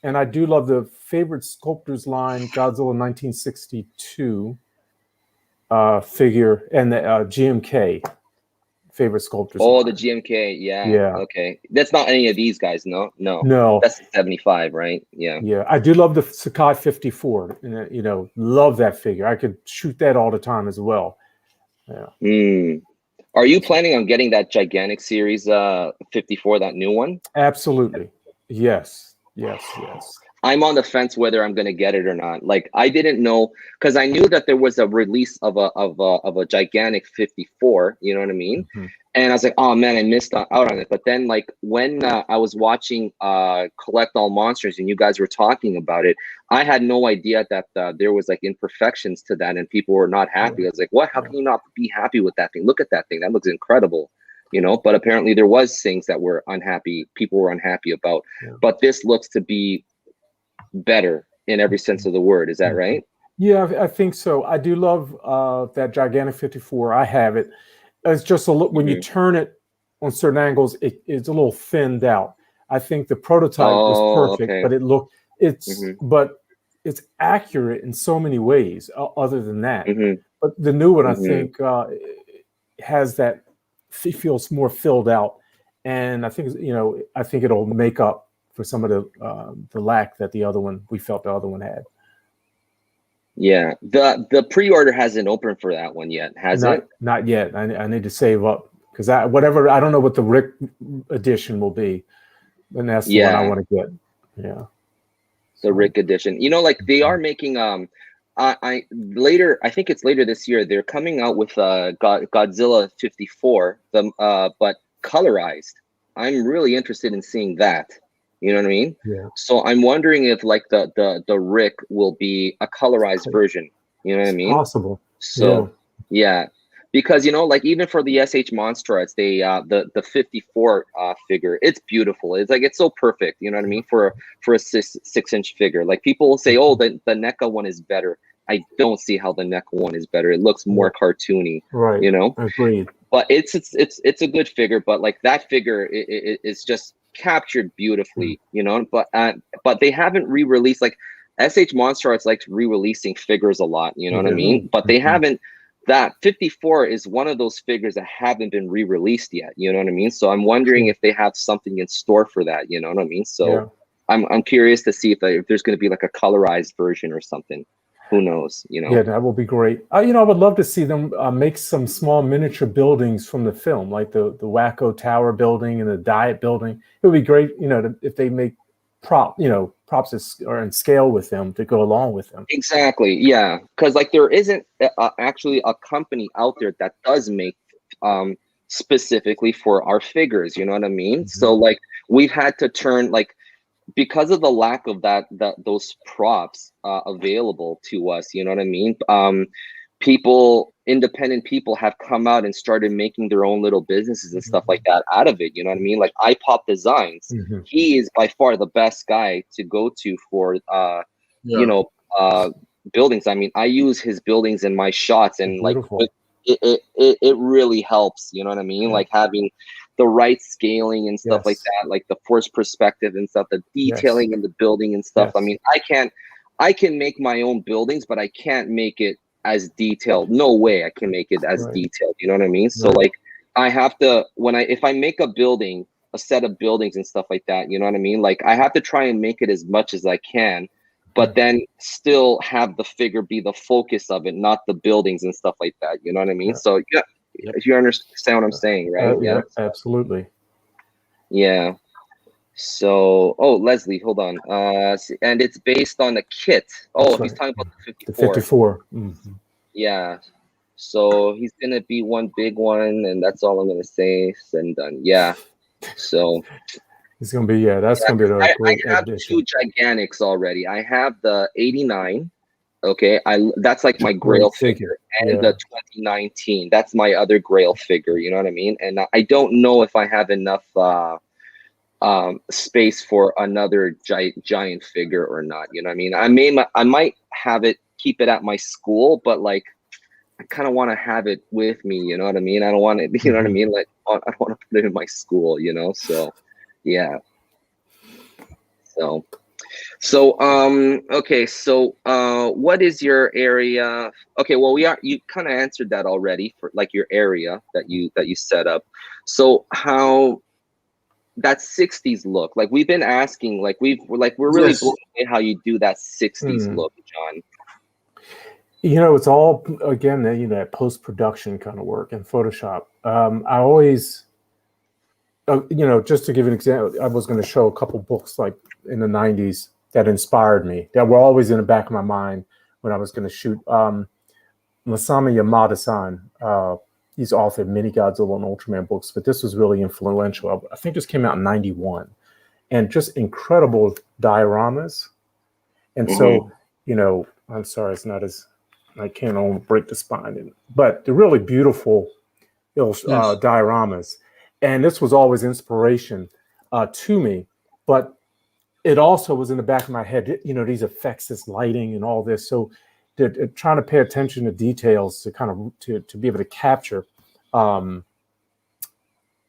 And I do love the favorite sculptors line, Godzilla 1962 figure, and the GMK favorite sculptors. Oh, line. the GMK, yeah. Okay, that's not any of these guys, no. That's 75, right? Yeah. Yeah, I do love the Sakai 54. Love that figure. I could shoot that all the time as well. Yeah. Are you planning on getting that gigantic series 54, that new one? Absolutely. Yes. I'm on the fence whether I'm going to get it or not. Like, I didn't know, because I knew that there was a release of a gigantic 54. You know what I mean? Mm-hmm. And I was like, oh man, I missed out on it. But then, like, when I was watching Collect All Monsters and you guys were talking about it, I had no idea that there was like imperfections to that and people were not happy. I was like, what? How can you not be happy with that thing? Look at that thing. That looks incredible. But apparently there was things that were unhappy. People were unhappy about. Yeah. But this looks to be better in every sense of the word. Is that right? Yeah, I think so. I do love that gigantic 54. I have it. It's just a look when you turn it on certain angles, it's a little thinned out. I think the prototype was perfect, but but it's accurate in so many ways. Other than that, but the new one I think has that. It feels more filled out, and I think I think it'll make up for some of the lack that the other one had. Yeah, the pre-order hasn't opened for that one yet, has it? Not yet. I need to save up because I don't know what the Rick edition will be, and that's the one I want to get. Yeah, the Rick edition. Like they are making I think it's later this year. They're coming out with Godzilla 54, but colorized. I'm really interested in seeing that. You know what I mean? Yeah. So I'm wondering if like the Rick will be a colorized version. You know what I mean? Possible. So yeah. Because like even for the SH Monster Arts, they the 54 figure, it's beautiful. It's like it's so perfect. You know what I mean? For a 6-inch figure, like people will say, oh, the NECA one is better. I don't see how the NECA one is better. It looks more cartoony. Right. Agreed. But it's a good figure. But like that figure is just captured beautifully. But they haven't re-released. Like SH Monster Arts likes re-releasing figures a lot, you know what I mean? But they Mhm. haven't. That 54 is one of those figures that haven't been re-released yet, you know what I mean? So I'm wondering if they have something in store for that, you know what I mean? So Yeah. I'm curious to see if there's going to be like a colorized version or something. Who knows, you know? Yeah, that would be great. You know, I would love to see them make some small miniature buildings from the film, like the Wacko Tower building and the Diet building. It would be great, you know, if they make props or in scale with them to go along with them. Exactly, yeah, because like there isn't actually a company out there that does make specifically for our figures, you know what I mean? So like we've had to turn, like, because of the lack of those props available to us, you know what I mean? Independent people have come out and started making their own little businesses and stuff like that out of it, you know what I mean? Like iPop Designs, he is by far the best guy to go to for you know, buildings. I mean, I use his buildings in my shots, and like Beautiful. it really helps, you know what I mean? Like having the right scaling and stuff like Yes. that, like the force perspective and stuff, the detailing in the building and stuff. I Yes. mean, I can make my own buildings, but I can't make it as detailed. No way I can make it as Right. detailed, you know what I mean? So like I have to, if I make a building, a set of buildings and stuff like that, you know what I mean? Like I have to try and make it as much as I can, but then still have the figure be the focus of it, not the buildings and stuff like that. You know what I mean? So yeah, if you understand what I'm saying, right? Yeah, absolutely. Yeah. So, oh, Leslie, hold on. And it's based on a kit. Oh, That's he's right. talking about the The 54. 54. Yeah. So he's gonna be one big one, and that's all I'm gonna say. Said and done. Yeah. So It's gonna be that's gonna be a great I have addition. 2 gigantics already. I have the 89. Okay, that's like my Great Grail figure, and the 2019. That's my other Grail figure. You know what I mean? And I don't know if I have enough space for another giant figure or not. You know what I mean? I might keep it at my school, but like I kind of want to have it with me. You know what I mean? I don't want it. You know what I mean? Like I don't want to put it in my school. You know? So yeah. So okay, so what is your area? Okay, well you kind of answered that already for like your area that you set up. So how that 60s look, like we've been asking, like we're really Yes. blown away how you do that 60s look, John. You know, it's all again that post-production kind of work in Photoshop. I always just to give an example, I was going to show a couple books like in the 90s that inspired me, that were always in the back of my mind when I was going to shoot. Masami Yamada-san, he's authored many Godzilla and Ultraman books, but this was really influential. I think this came out in 91, and just incredible dioramas. And so, I'm sorry, it's not as, I can't almost break the spine, but they're really beautiful dioramas. And this was always inspiration to me, but it also was in the back of my head, these effects, this lighting and all this. So trying to pay attention to details to kind of to be able to capture that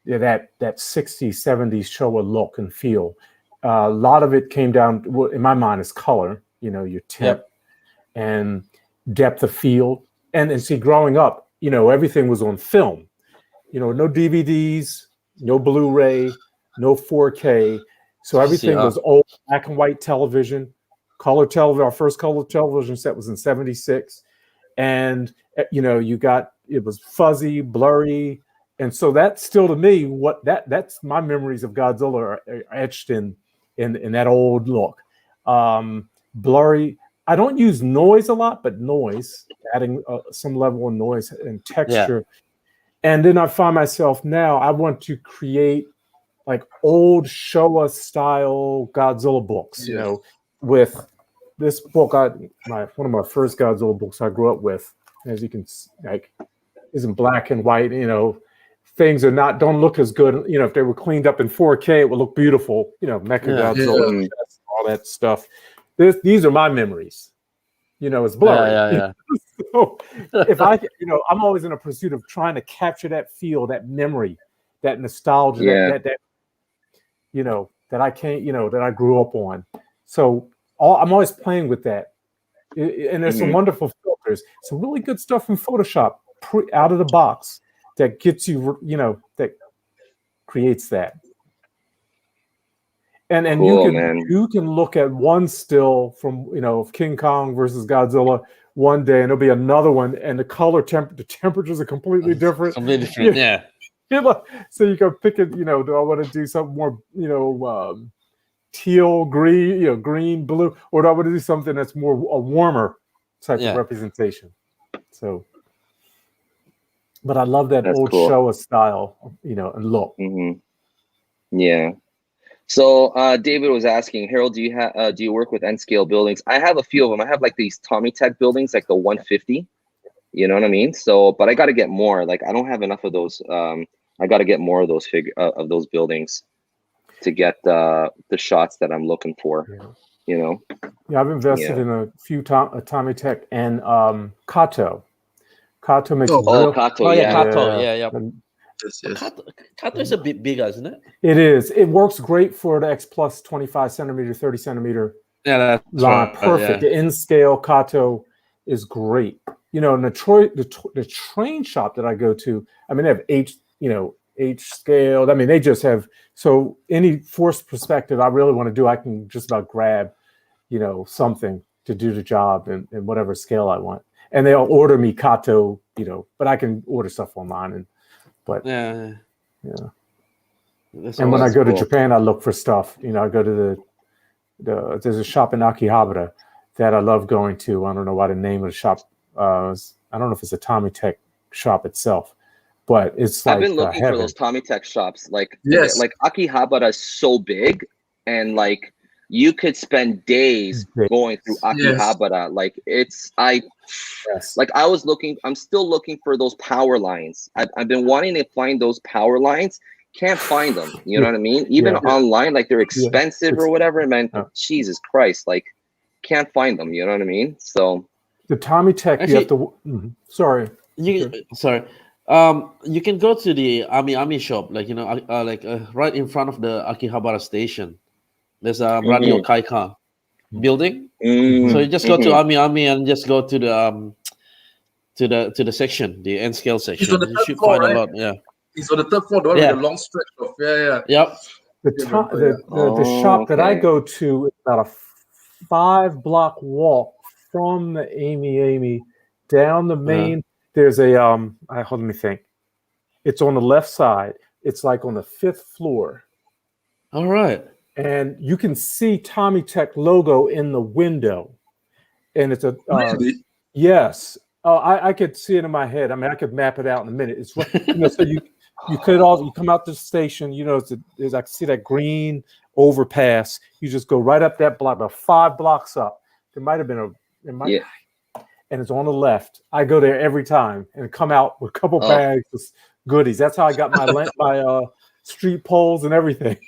60s, 70s Showa look and feel. A lot of it came down, in my mind, is color, your tint and depth of field. And see, growing up, everything was on film. No DVDs, no Blu-ray, no 4K. So everything was old black and white television, color television. Our first color television set was in '76, and it was fuzzy, blurry, and so that's still to me that's my memories of Godzilla are etched in that old look, blurry. I don't use noise a lot, but noise, adding some level of noise and texture. And then I find myself now, I want to create like old Showa style Godzilla books, with this book, one of my first Godzilla books I grew up with, as you can is in black and white, things don't look as good. If they were cleaned up in 4K, it would look beautiful, Mechagodzilla, all that stuff. These are my memories. It's blurry. So if I'm always in a pursuit of trying to capture that feel, that memory, that nostalgia, that I can't, that I grew up on. So I'm always playing with that. And there's some wonderful filters, some really good stuff in Photoshop out of the box that gets you, that creates that. And Cool, you can look at one still from King Kong versus Godzilla one day, and there'll be another one, and the the temperatures are completely different. Completely different, yeah. So you can pick it. Do I want to do something more, teal, green, green, blue, or do I want to do something that's more a warmer type of representation? So, but I love that old Showa style, and look. Yeah. So David was asking, Harold, do you work with N scale buildings? I have a few of them. I have like these Tommy Tech buildings, like the 150. You know what I mean? So, but I got to get more. Like I don't have enough of those. I got to get more of those of those buildings to get the shots that I'm looking for. Yeah, I've invested in a few Tommy Tech and Kato. Kato makes Kato, Kato, yeah. Yes. Kato is a bit bigger, isn't it? It is. It works great for the X Plus 25 centimeter, 30 centimeter that's line. right, Perfect. The N scale Kato is great. In the train shop that I go to, I mean, they have H scaled. I mean, they just have, so any forced perspective I really want to do, I can just about grab, something to do the job in whatever scale I want. And they'll order me Kato, but I can order stuff online. And when I go to Japan, I look for stuff. I go to there's a shop in Akihabara that I love going to. I don't know why the name of the shop. I don't know if it's a Tommy Tech shop itself, but it's like I've been looking for those Tommy Tech shops. Like Akihabara is so big, and like you could spend days going through Akihabara. Like I'm still looking for those power lines. I've been wanting to find those power lines. Can't find them. You know what I mean? Even online, like they're expensive or whatever. Man, Jesus Christ, like can't find them. You know what I mean? So the Tommy Tech, actually, you have to. Sorry. You can go to the Ami shop, like right in front of the Akihabara station. There's a Radio Kaika building. So you just go to Ami and just go to the section, the N scale section. You should find a lot. Yeah. It's on the third floor, the one with the long stretch of Yep. The shop that I go to is about a 5-block walk from the Amy down the main. There's a hold me think. It's on the left side. It's like on the 5th floor. All right. And you can see Tommy Tech logo in the window. And it's a yes. Oh, I could see it in my head. I mean, I could map it out in a minute. It's so you come out the station, I can see that green overpass. You just go right up that block, about 5 blocks up. There might have been and it's on the left. I go there every time and come out with a couple bags of goodies. That's how I got my street poles and everything.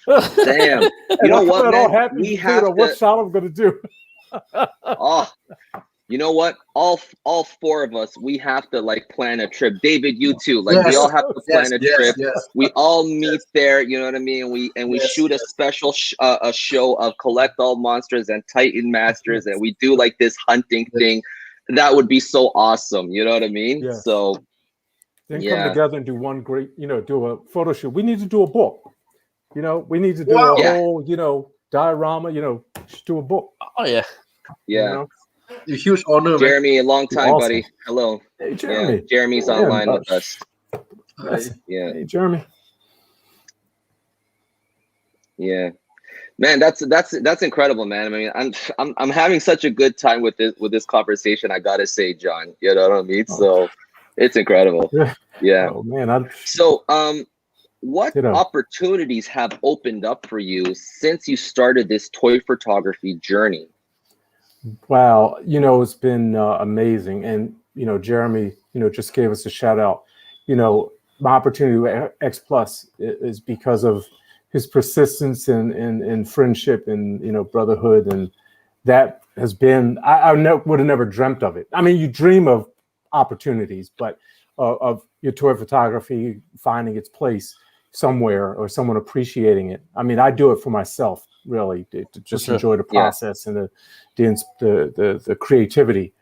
Damn. You know what, man? We have what shot I'm going to do. You know what? All 4 of us, we have to like plan a trip. David, you too. Like we all have to plan a trip. Yes. We all meet there. You know what I mean? We shoot a special a show of Collect All Monsters and Titan Masters, and we do like this hunting thing. That would be so awesome. You know what I mean? Yes. So then come together and do one great, do a photo shoot. We need to do a book. We need to do a whole, diorama. Do a book. Oh yeah. Yeah. A huge honor, Jeremy, a long time, buddy. Hello. Hey, Jeremy. Yeah, Jeremy's online with us. Yeah. Hey, Jeremy. Yeah, man, that's incredible, man. I mean, I'm having such a good time with this conversation. I gotta say, John. You know what I mean? So it's incredible. Yeah. Oh man. So what opportunities have opened up for you since you started this toy photography journey? Wow, it's been amazing. And, Jeremy, just gave us a shout out. My opportunity with X Plus is because of his persistence and friendship and, brotherhood. And that has been, I would have never dreamt of it. I mean, you dream of opportunities, but of your toy photography finding its place, somewhere or someone appreciating it. I mean, I do it for myself, really, to just sure. enjoy the process and the creativity.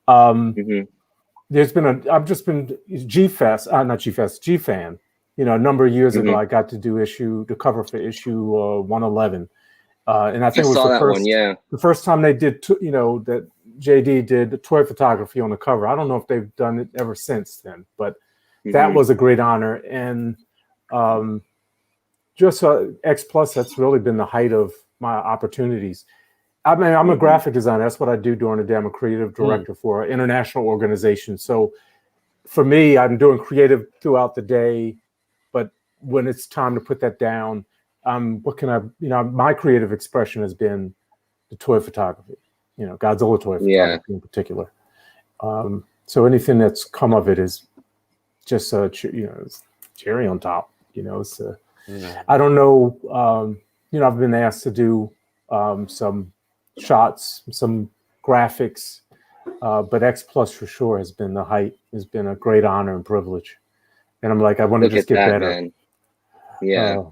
There's been I've just been GFan. You know, a number of years ago, I got to do the cover for issue 111. And I think it was the first time they did, that JD did the toy photography on the cover. I don't know if they've done it ever since then, but that was a great honor. And just X Plus, that's really been the height of my opportunities. I mean, I'm a graphic designer. That's what I do during the day. I'm a creative director for an international organization. So for me, I'm doing creative throughout the day, but when it's time to put that down, my creative expression has been the toy photography, Godzilla toy photography in particular. So anything that's come of it is just it's cherry on top. It's I don't know. I've been asked to do some shots, some graphics, but X Plus for sure has been the height. Has been a great honor and privilege. And I'm like, I want to just get better. Man. Yeah.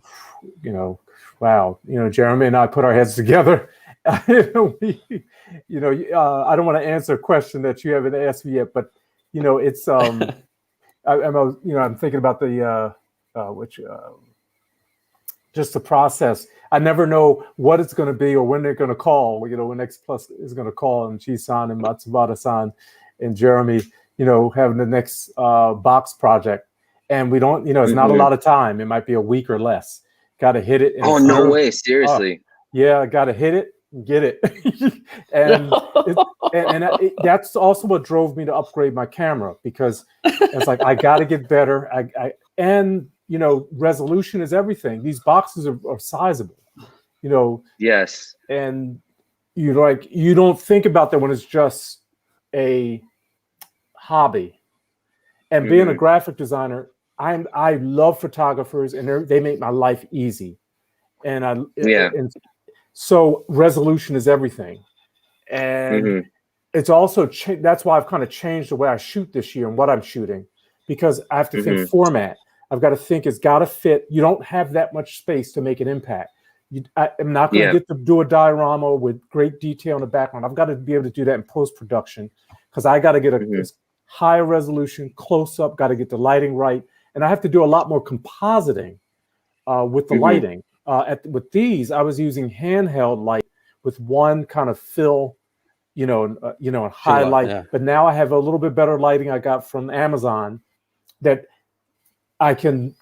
Wow. Jeremy and I put our heads together. I don't want to answer a question that you haven't asked me yet, but it's I'm thinking about just the process. I never know what it's going to be or when they're going to call. When X Plus is going to call, and Chi-san and Matsubara-san and Jeremy, having the next box project, and we don't, it's not a lot of time. It might be a week or less. Got to hit it. Oh, no way! Seriously? Yeah, got to hit it, get it, and that's also what drove me to upgrade my camera, because it's like I got to get better. Resolution is everything. These boxes are sizable, Yes. And you don't think about that when it's just a hobby. And being a graphic designer, I love photographers, and they make my life easy. And so resolution is everything. And it's also that's why I've kind of changed the way I shoot this year and what I'm shooting, because I have to think format. I've got to think it's got to fit. You don't have that much space to make an impact. I'm not going to get to do a diorama with great detail in the background. I've got to be able to do that in post-production, because I got to get a higher resolution, close up, got to get the lighting right. And I have to do a lot more compositing with the lighting. With these, I was using handheld light with one kind of fill, and highlight. Yeah. But now I have a little bit better lighting I got from Amazon that I'm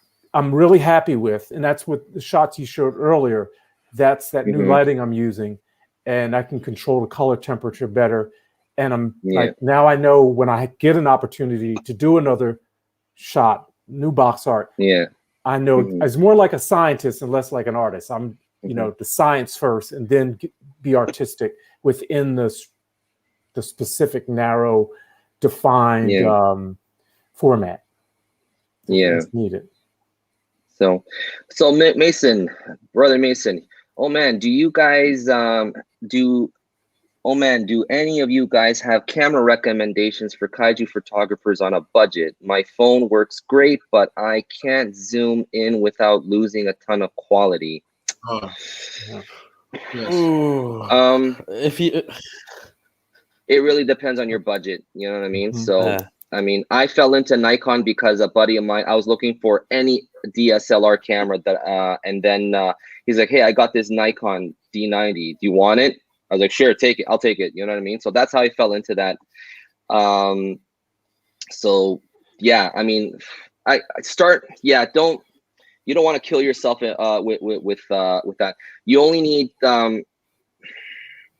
really happy with. And that's what the shots you showed earlier. That's that new lighting I'm using, and I can control the color temperature better. And I'm like, now I know when I get an opportunity to do another shot, new box art. Yeah. I know it's more like a scientist and less like an artist. I'm, the science first, and then be artistic within the specific, narrow, defined format. It's needed. So Mason, brother Mason. Oh man, do you guys do any of you guys have camera recommendations for kaiju photographers on a budget? My phone works great, but I can't zoom in without losing a ton of quality. Oh, yes. It really depends on your budget. You know what I mean? So, I mean, I fell into Nikon because a buddy of mine, I was looking for any DSLR camera that, and then he's like, hey, I got this Nikon D90. Do you want it? I was like, sure, take it. I'll take it. You know what I mean? So that's how I fell into that. So yeah, I mean, you don't want to kill yourself with that. You only need, I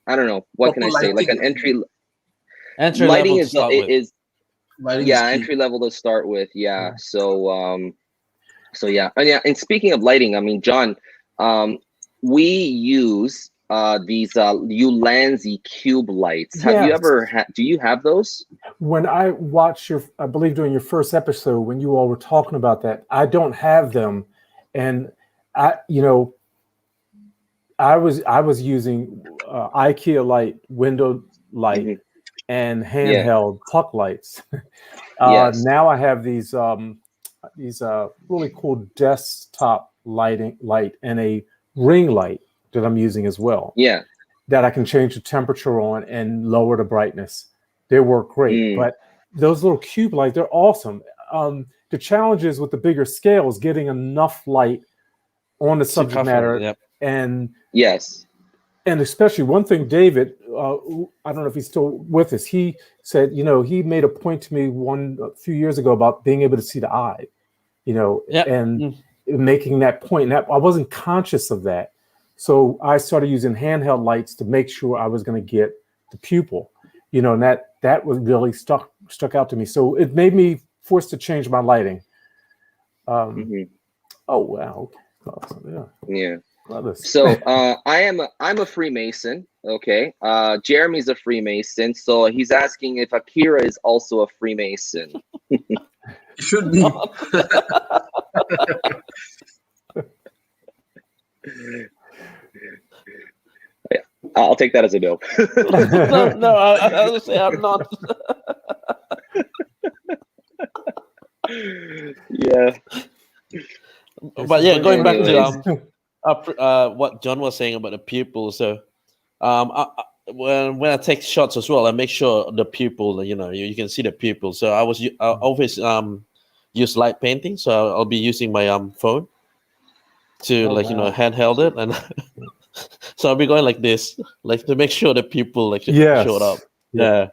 don't know, what can I say? Like an entry lighting is entry level to start with. Yeah. So yeah. And speaking of lighting, I mean, John, we use these Ulanzi cube lights. Have you ever do you have those? When I watched I believe during your first episode, when you all were talking about that, I don't have them. And I was using IKEA light, window light, and handheld puck lights. Now I have these these really cool desktop light and a ring light that I'm using as well. Yeah. That I can change the temperature on and lower the brightness. They work great. But those little cube lights, they're awesome. The challenge is with the bigger scale is getting enough light on the subject matter. Yep. And yes. And especially one thing, David, I don't know if he's still with us. He said, he made a point to me a few years ago about being able to see the eye, and making that point. And I wasn't conscious of that. So I started using handheld lights to make sure I was going to get the pupil, and that was really stuck out to me. So it made me forced to change my lighting. Oh, wow. Awesome. Yeah. So I'm a Freemason. Okay. Jeremy's a Freemason. So he's asking if Akira is also a Freemason. It should be. Yeah, I'll take that as a no. no, I would say I'm not. Yeah. But yeah, going back to what John was saying about the pupil. So, when I take shots as well, I make sure the pupil, you can see the pupil. So I always use light painting. So I'll be using my phone to handheld it, and so I'll be going like this, like to make sure the pupil showed up. Yeah.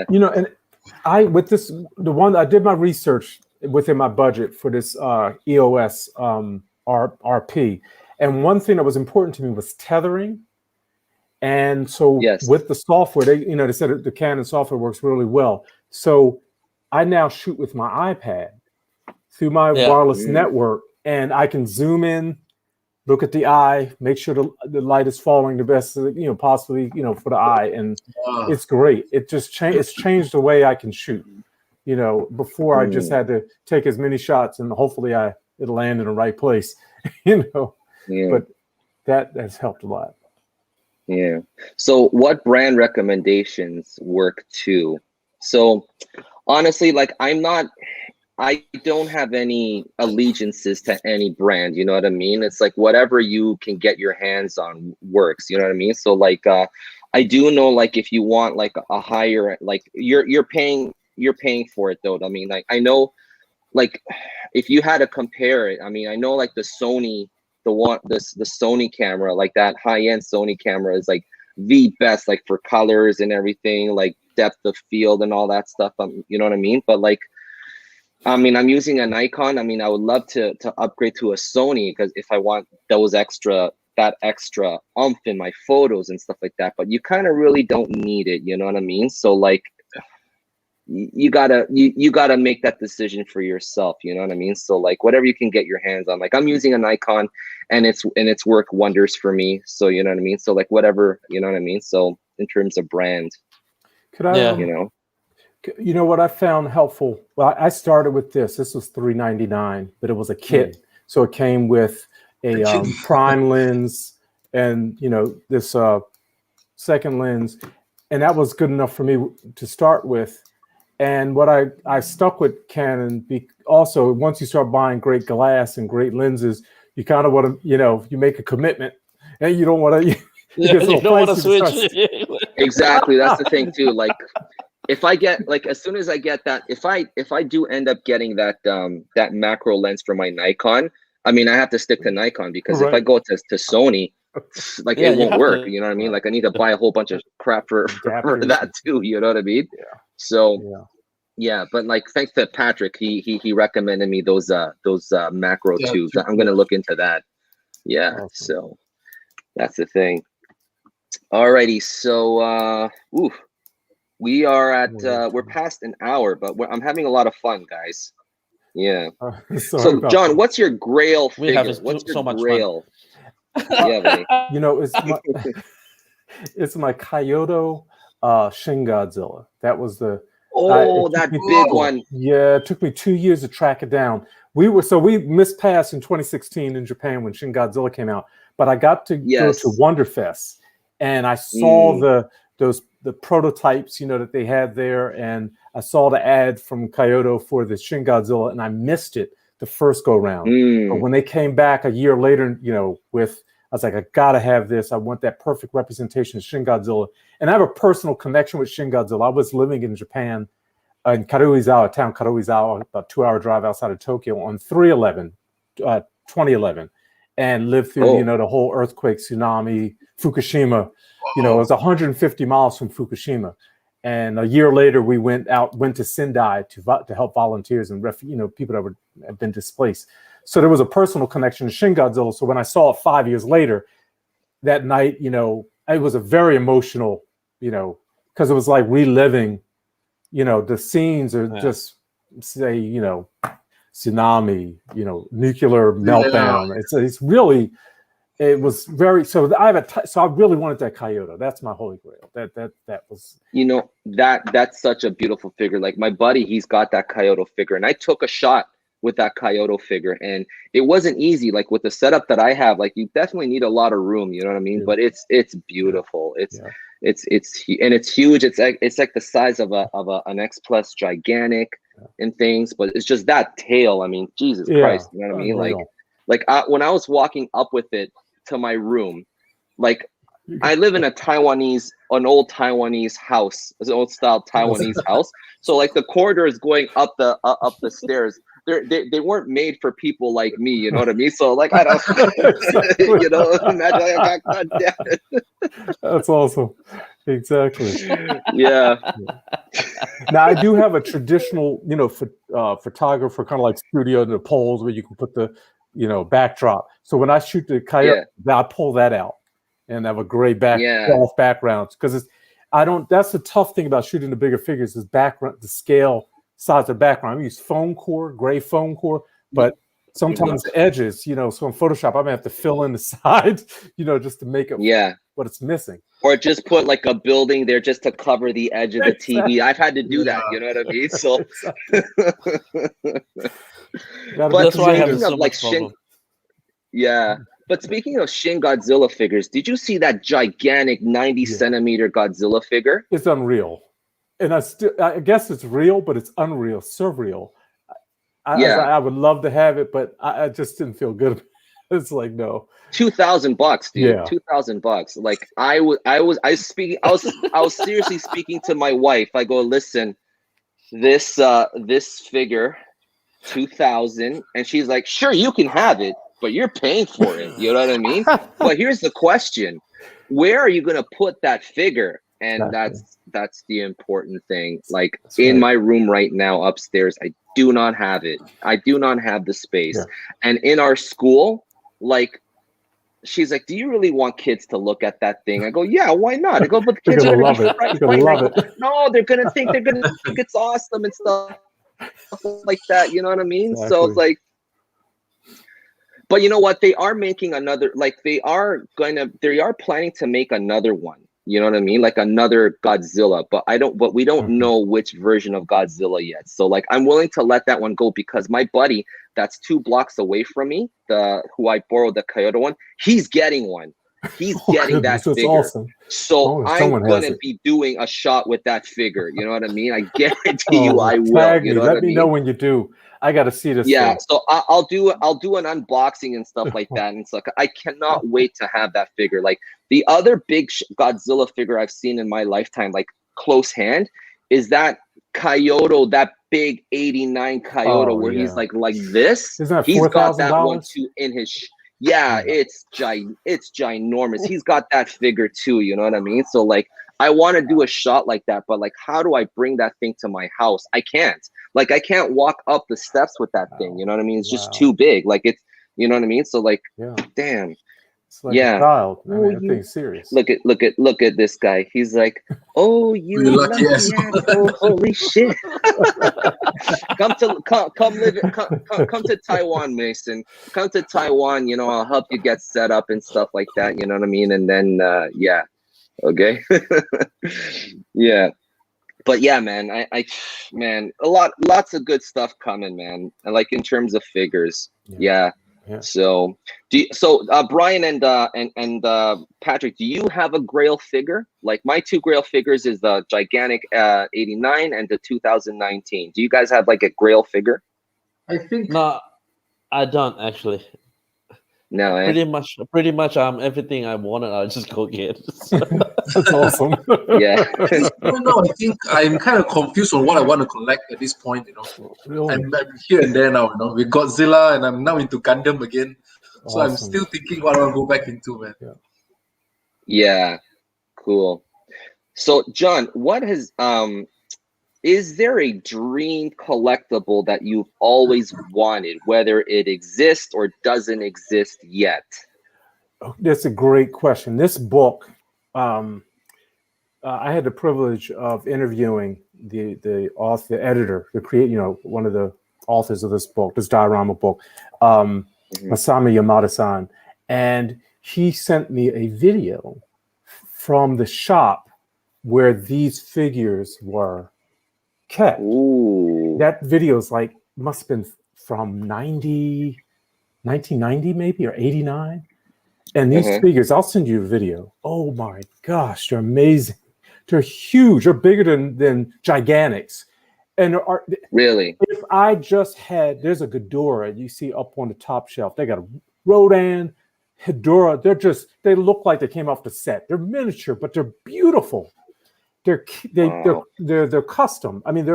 And I did my research within my budget for this EOS RP. And one thing that was important to me was tethering. And so with the software, they said the Canon software works really well. So I now shoot with my iPad through my wireless network, and I can zoom in, look at the eye, make sure the light is falling the best, possibly, for the eye. And it's great. It's changed the way I can shoot. Before I just had to take as many shots and hopefully it'll land in the right place, but that has helped a lot. Yeah. So what brand recommendations work too? So honestly, I don't have any allegiances to any brand, you know what I mean? It's like whatever you can get your hands on works, you know what I mean? So I do know if you want a higher, you're paying for it though. I mean, I know if you had to compare it, I mean, I know the Sony, the Sony camera, that high-end Sony camera is the best, for colors and everything, depth of field and all that stuff. You know what I mean? But I mean, I'm using a Nikon. I mean, I would love to upgrade to a Sony because if I want that extra oomph in my photos and stuff like that, but you kind of really don't need it. You know what I mean? So you gotta make that decision for yourself, you know what I mean? So whatever you can get your hands on. I'm using a Nikon and it's worked wonders for me. So you know what I mean? So whatever, you know what I mean? So in terms of brand, could I what I found helpful? Well, I started with this was $3.99, but it was a kit. So it came with a prime lens and this second lens, and that was good enough for me to start with. And what I stuck with Canon, also once you start buying great glass and great lenses, you kind of want to, you make a commitment, and you don't want to. You don't want to switch. Exactly, that's the thing too. If I get as soon as I get that, if I do end up getting that macro lens for my Nikon, I mean I have to stick to Nikon because if I go to Sony, it won't work. You know what I mean? I need to buy a whole bunch of crap for that too. You know what I mean? Yeah. So but thanks to Patrick, he recommended me those macro tubes. I'm gonna look into that. Yeah. Awesome. So that's the thing. Alrighty. So we are at we're past an hour, but I'm having a lot of fun, guys. Yeah. So John, what's your Grail figure? What's your Grail? It's my Kyoto Shin Godzilla. That was the that big one. Yeah, it took me 2 years to track it down. We missed pass in 2016 in Japan when Shin Godzilla came out, but I got to go to Wonderfest and I saw the prototypes, that they had there, and I saw the ad from Kyoto for the Shin Godzilla, and I missed it. the first go round. But when they came back a year later, with, I was like, I gotta have this. I want that perfect representation of Shin Godzilla. And I have a personal connection with Shin Godzilla. I was living in Japan, in Karuizawa, about 2-hour drive outside of Tokyo, on 2011, and lived through, the whole earthquake, tsunami, Fukushima. It was 150 miles from Fukushima. And a year later, we went to Sendai to help volunteers and people that had been displaced. So there was a personal connection to Shin Godzilla. So when I saw it 5 years later, that night, it was a very emotional, because it was like reliving, the scenes are just say, tsunami, nuclear meltdown. It's really. It was very so. So I really wanted that Kyoto. That's my holy grail. That was. That's such a beautiful figure. Like my buddy, he's got that Kyoto figure, and I took a shot with that Kyoto figure, and it wasn't easy. Like with the setup that I have, like you definitely need a lot of room. You know what I mean? Yeah. But it's beautiful. It's huge. It's like the size of an X Plus gigantic and things. But it's just that tail. I mean, Jesus Christ. You know what I mean? Like when I was walking up with it to my room, like I live in an old Taiwanese house, an old style Taiwanese house. So like the corridor is going up the stairs. They weren't made for people like me, you know what I mean? So like I don't, imagine. God damn it. That's awesome. Exactly. Yeah. Now I do have a traditional, photographer kind of like studio in the poles where you can put the backdrop. So when I shoot the Coyote, I pull that out and have a gray off backgrounds, because that's the tough thing about shooting the bigger figures is background, the scale, size of background. I use gray foam core, but sometimes the edges, so in Photoshop, I may have to fill in the side, just to make it what it's missing. Or just put like a building there just to cover the edge of the TV. I've had to do that, you know what I mean? So but that's why I have so much problem. But speaking of Shin Godzilla figures, did you see that gigantic 90 centimeter Godzilla figure? It's unreal. And I guess it's real, but it's unreal, surreal. I would love to have it, but I just didn't feel good. It's like, no. $2,000, dude. Yeah. $2,000. Like I was seriously speaking to my wife. I go, listen, this figure, $2,000, and she's like, sure, you can have it, but you're paying for it. You know what I mean? But here's the question: where are you gonna put that figure? And that's the important thing. Like in my room right now upstairs, I do not have it. I do not have the space. Yeah. And in our school, like, she's like, do you really want kids to look at that thing? I go, yeah, why not? I go, but the kids are gonna love it. No, they're gonna think it's awesome and stuff like that. You know what I mean? Exactly. So it's like, but you know what? They are making another. Like they are planning to make another one. You know what I mean? Like another Godzilla, but we don't know which version of Godzilla yet. So like, I'm willing to let that one go because my buddy that's 2 blocks away from me, who I borrowed the Kyoto one, he's getting one. He's getting that figure. Awesome. So I'm going to be doing a shot with that figure. You know what I mean? I guarantee you I will. You know Let me know when you do. I got to see this. Yeah, so I'll do an unboxing and stuff like that. And so I cannot wait to have that figure. Like the other big Godzilla figure I've seen in my lifetime, like close hand, is that Kyoto, that big 89 Kyoto where he's like this. Isn't that he's got that $4,000? one too in his it's ginormous. He's got that figure too, you know what I mean? So like I want to do a shot like that, but like how do I bring that thing to my house? I can't. Like I can't walk up the steps with that thing, you know what I mean? It's just too big. Like it's, you know what I mean? So like damn. It's like a child. I mean, that thing's serious. Look at this guy. He's like, oh, you lucky asshole. Holy shit. come to Taiwan, Mason. Come to Taiwan, I'll help you get set up and stuff like that, you know what I mean? And then okay. Yeah. But yeah, man, man, lots of good stuff coming, man. Like in terms of figures. Yeah. So Brian and Patrick, do you have a Grail figure? Like my 2 Grail figures is the gigantic 89 and the 2019. Do you guys have like a Grail figure? I think I don't actually. No, eh? Pretty much. Everything I wanted, I just go get. That's awesome. Yeah. At this point now, I think I'm kind of confused on what I want to collect at this point. Really I'm here and there now. With Godzilla, and I'm now into Gundam again. So I'm awesome. still thinking what I want to go back into, man. Yeah. Cool. So, John, what has is there a dream collectible that you've always wanted, whether it exists or doesn't exist yet? That's a great question. This book, I had the privilege of interviewing the author, the editor, one of the authors of this book, this diorama book, Masami Yamada-san, and he sent me a video from the shop where these figures were kept. Ooh. That video is must have been from 1990 maybe, or 89. And these figures, I'll send you a video. Oh my gosh, they're amazing. They're huge. They're bigger than Gigantics. And Really? If I just had, there's a Ghidorah you see up on the top shelf. They got a Rodan, Hedorah. They look like they came off the set. They're miniature, but they're beautiful. They're custom. I mean,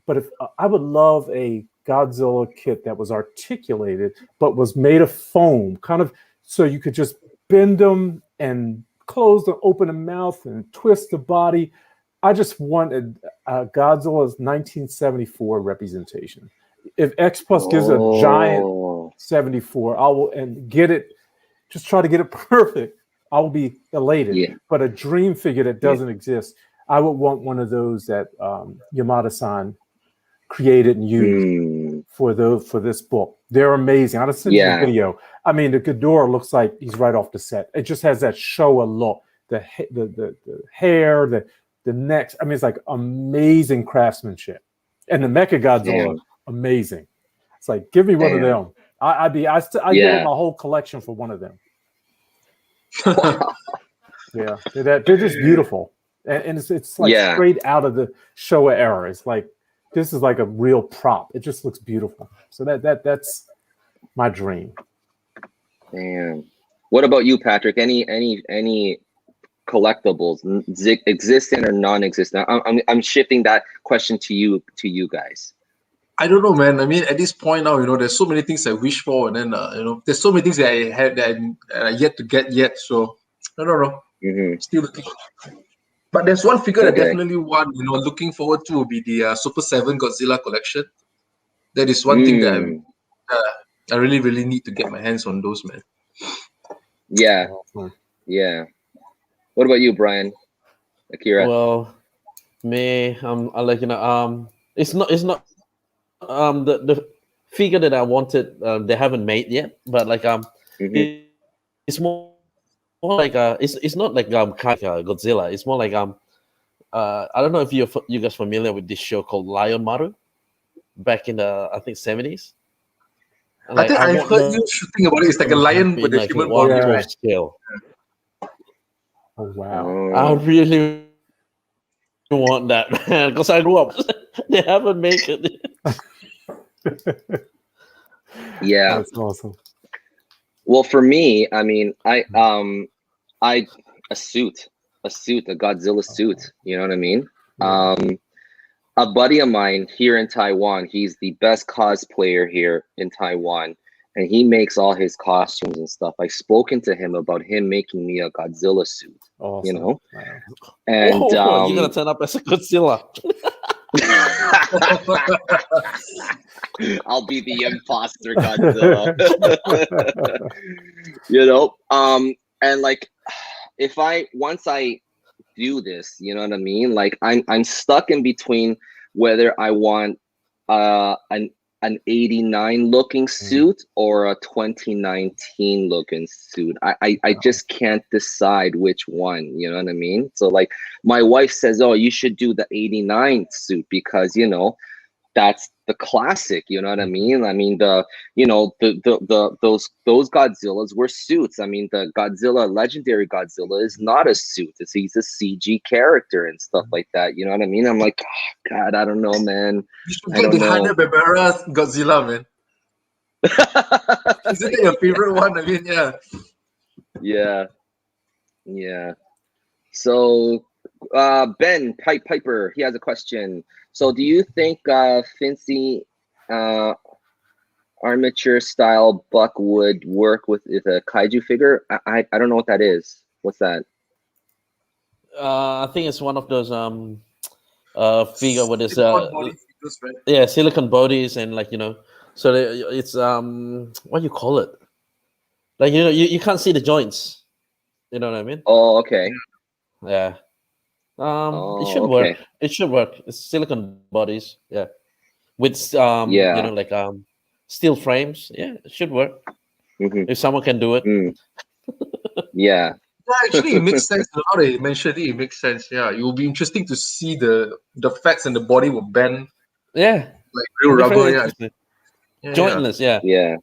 but if I would love a Godzilla kit that was articulated, but was made of foam, kind of, so you could just bend them and close them, open the mouth and twist the body. I just wanted Godzilla's 1974 representation. If X Plus gives a giant 74, I will, and get it, just try to get it perfect. I will be elated. Yeah. But a dream figure that doesn't exist, I would want one of those that Yamada-san created and used for this book. They're amazing. I'll send you a video. I mean, the Ghidorah looks like he's right off the set. It just has that Showa look. The hair, the necks. I mean, it's like amazing craftsmanship. And the Mechagodzilla, amazing. It's like, give me one of them. I'd give my whole collection for one of them. Yeah, they're just beautiful, and it's like straight out of the Showa era. It's like, this is like a real prop. It just looks beautiful. So that's my dream. Damn. What about you, Patrick? Any collectibles, existing or non-existent? I'm shifting that question to you guys. I don't know, man. I mean, at this point now, there's so many things I wish for, and then there's so many things that I had that I yet to get yet. So I don't know. Still looking. But there's one figure I definitely want, looking forward to, will be the Super 7 Godzilla collection. That is one thing that I really, really need to get my hands on those, man. Yeah. Yeah. What about you, Brian? Akira? Well, me, it's not the figure that I wanted, they haven't made yet, but it's more like it's not like Godzilla. It's more like I don't know if you guys familiar with this show called Lion Maru back in the, I think, 70s. I think I've heard you shooting about it. It's like a lion with a human body. Scale. Oh wow! I really want that, man, because I grew up. They haven't made it. Yeah, that's awesome. Well, for me, I mean, a Godzilla suit. You know what I mean? A buddy of mine here in Taiwan, he's the best cosplayer here in Taiwan, and he makes all his costumes and stuff. I've spoken to him about him making me a Godzilla suit. Awesome. Wow. And you're gonna turn up as a Godzilla. I'll be the imposter Godzilla. And once I do this, you know what I mean? Like I'm stuck in between whether I want an 89 looking suit or a 2019 looking suit. I just can't decide which one, you know what I mean? So like my wife says, oh, you should do the 89 suit because that's the classic, you know what I mean? I mean those Godzillas were suits. I mean the legendary Godzilla is not a suit. He's a CG character and stuff like that. You know what I mean? I'm like, oh, God, I don't know, man. You should get the Hanna-Barbera Godzilla, man. Isn't it your favorite one? I mean, yeah. Yeah. So, Ben Piper, he has a question. So, do you think Fincy armature style buck would work with a kaiju figure? I don't know what that is. What's that? I think it's one of those figure with this Silicone body figures, right? yeah, silicon bodies and like so it's what do you call it? Like you can't see the joints. You know what I mean? Oh, okay. Yeah. It should okay. work. It should work. It's silicon bodies. Yeah. With Yeah. like steel frames. Yeah, it should work. Mhm. If someone can do it. Yeah. Yeah, actually, it makes sense. Now that you mentioned it, it makes sense. Yeah, it will be interesting to see the fats and the body will bend Yeah. like real It'll be rubber. very Yeah. interesting. Jointless. Yeah. Yeah.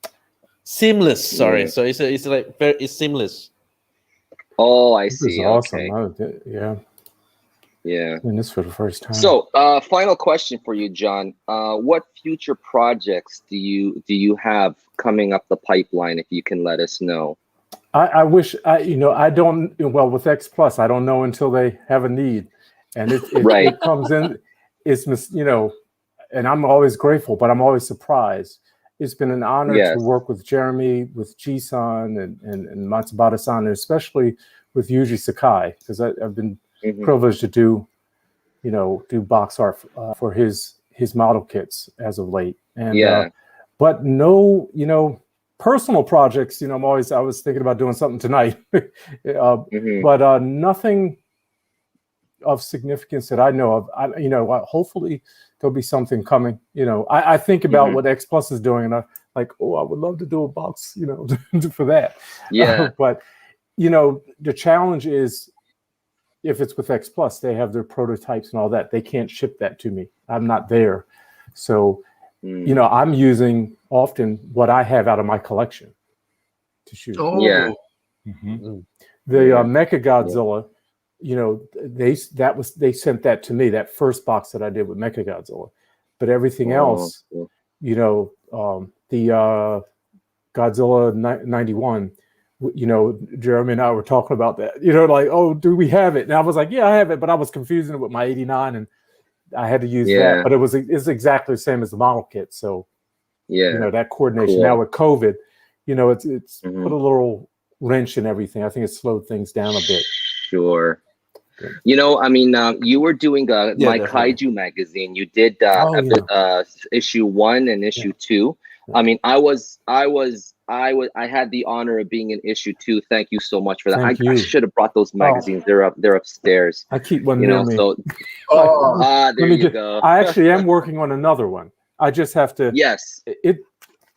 Seamless. Sorry. Yeah. So it's like it's seamless. Oh, I This is see. awesome. Okay. Yeah. Doing this for the first time. So, final question for you, John. What future projects do you have coming up the pipeline? If you can let us know. I wish I don't. Well, with X Plus, I don't know until they have a need, and Right. it comes in. It's and I'm always grateful, but I'm always surprised. It's been an honor Yes. to work with Jeremy, with Ji-san, and Matsubara-san, and especially with Yuji Sakai, because I've been privileged to do box art for his model kits as of late. And but no, personal projects. I was thinking about doing something tonight, but nothing of significance that I know of. Hopefully there'll be something coming. I think about what X Plus is doing, and I'm like, oh, I would love to do a box, for that. Yeah. But the challenge is, if it's with X Plus, they have their prototypes and all that. They can't ship that to me. I'm not there, so I'm using often what I have out of my collection to shoot. Oh. Yeah. The Mechagodzilla, they sent that to me, that first box that I did with Mechagodzilla. But everything else, the Godzilla 91, Jeremy and I were talking about that, like, oh, do we have it? And I was like, yeah, I have it, but I was confusing it with my 89, and I had to use that. But it's exactly the same as the model kit. So, that coordination. Cool. Now with COVID, it's put a little wrench in everything. I think it slowed things down a bit. Sure. You were doing my Kaiju magazine. You did issue 1 and issue 2. I mean, I had the honor of being in issue 2. Thank you so much for that. I should have brought those magazines. They're upstairs. I keep one near me. So there you go. I actually am working on another one. I just have to. Yes.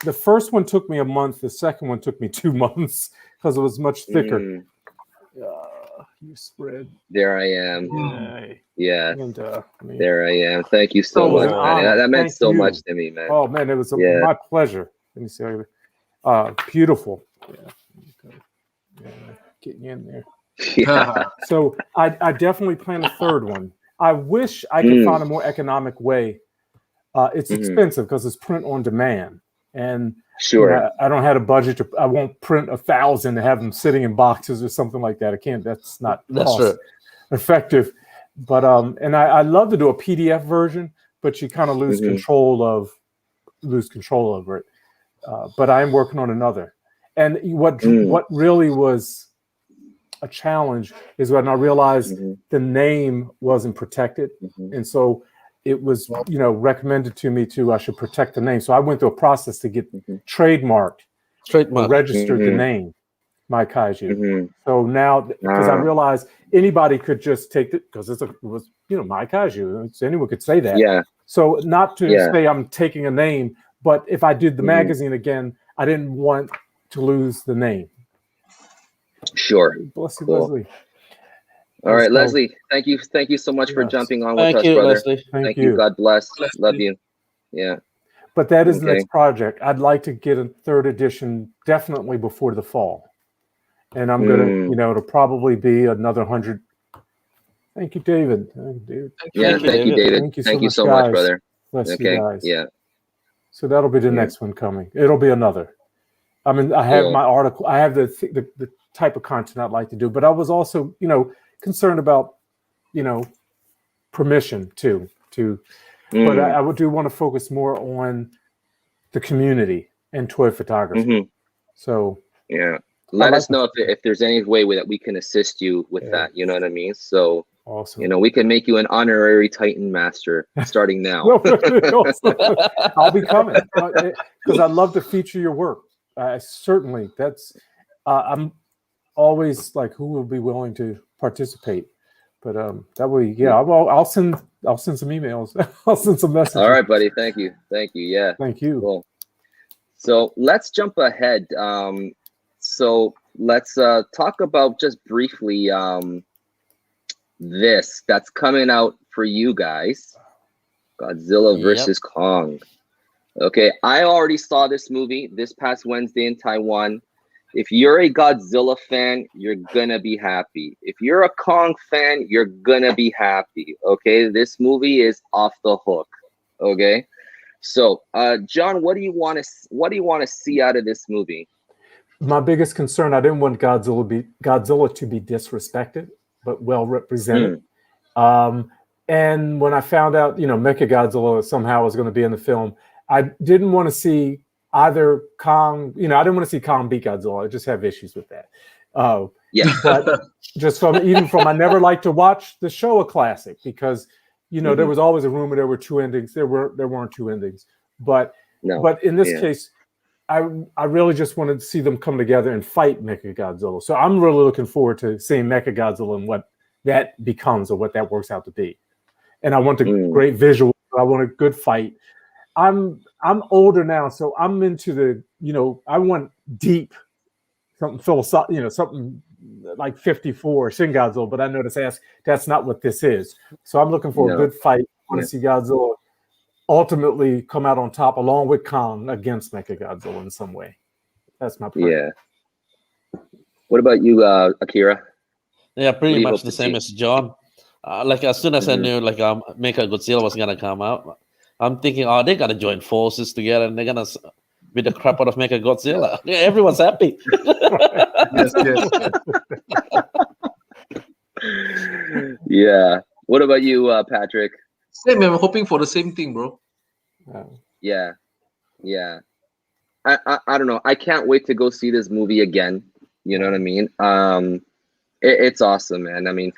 The first one took me a month. The second one took me 2 months because it was much thicker. You spread. There I am. Yeah. And, there I am. Thank you so much, man. That meant so much to me, man. Oh man, it was my pleasure. Let me see. Beautiful. Yeah. Getting in there. Yeah. So I definitely plan a third one. I wish I could find a more economic way. It's expensive because it's print on demand, and I don't have a budget I won't print 1,000 to have them sitting in boxes or something like that. I can't. That's not cost effective. But and I love to do a PDF version, but you kind of lose control over it. But I am working on another. And what really was a challenge is when I realized the name wasn't protected, and so it was recommended to me I should protect the name. So I went through a process to get trademarked, registered the name, my Kaiju. So now, because I realized anybody could just take it because it was my Kaiju. So anyone could say that. Yeah. So not to say I'm taking a name, but if I did the magazine again, I didn't want to lose the name. Sure. Bless you, Cool. Leslie. All right, Leslie. Thank you so much for jumping on with us, brother. Leslie. Thank you. God bless. Love you. Yeah. But that is the next project. I'd like to get a 3rd edition definitely before the fall. And I'm going to, it'll probably be another 100. Thank you, David. Thank you, David. Thank you so much, brother. Bless you guys. Yeah. So that'll be the next one coming. It'll be another. I mean, I have my article. I have the type of content I'd like to do, but I was also, concerned about, permission too. But I do want to focus more on the community and toy photography. So let us know if there's any way that we can assist you with that. You know what I mean? So awesome. We can make you an honorary Titan master starting now. I'll be coming because I love to feature your work. Certainly, that's I'm always like, who will be willing to participate? But that way, I'll send some emails. I'll send some messages. All right, buddy. Thank you. Yeah. Thank you. Cool. So let's jump ahead. So let's talk about just briefly this that's coming out for you guys, Godzilla versus Kong. Okay, I already saw this movie this past Wednesday in Taiwan. If you're a Godzilla fan, you're gonna be happy. If you're a Kong fan, you're gonna be happy. Okay, this movie is off the hook. Okay, so John, what do you want to see out of this movie? My biggest concern, I didn't want Godzilla to be disrespected, but well represented. And when I found out, Mechagodzilla somehow was going to be in the film, I didn't want to see either Kong. I didn't want to see Kong beat Godzilla. I just have issues with that. But just I never liked to watch the show a classic because there was always a rumor there were two endings. There weren't two endings, but in this case, I really just wanted to see them come together and fight Mechagodzilla. So I'm really looking forward to seeing Mechagodzilla and what that becomes or what that works out to be. And I want a great visual. I want a good fight. I'm older now, so I'm into the, I want deep, something philosophical, something like 54 Shin Godzilla, but I know that's not what this is. So I'm looking for a good fight. I want to see Godzilla ultimately come out on top along with Kong against Mechagodzilla in some way. That's my plan. Yeah. What about you, Akira? Yeah, pretty much the same as John. Like as soon as I knew Mechagodzilla was gonna come out, I'm thinking, they gotta join forces together and they're gonna beat the crap out of Mechagodzilla. Yeah, everyone's happy. Yes. Yeah. What about you, Patrick? Same, I'm hoping for the same thing, bro. Yeah. I don't know. I can't wait to go see this movie again. You know what I mean? It's awesome, man. I mean,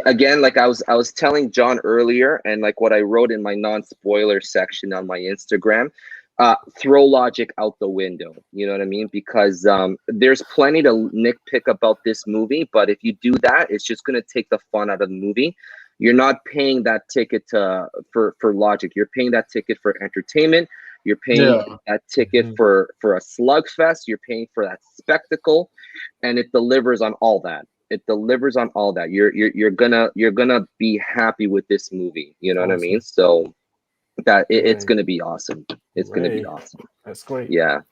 again, like I was telling John earlier, and like what I wrote in my non-spoiler section on my Instagram, throw logic out the window. You know what I mean? Because there's plenty to nitpick about this movie, but if you do that, it's just gonna take the fun out of the movie. You're not paying that ticket for logic. You're paying that ticket for entertainment. You're paying that ticket for a slugfest. You're paying for that spectacle, and it delivers on all that. You're gonna be happy with this movie. You know what I mean? So it's gonna be awesome. It's gonna be awesome. That's great. Yeah.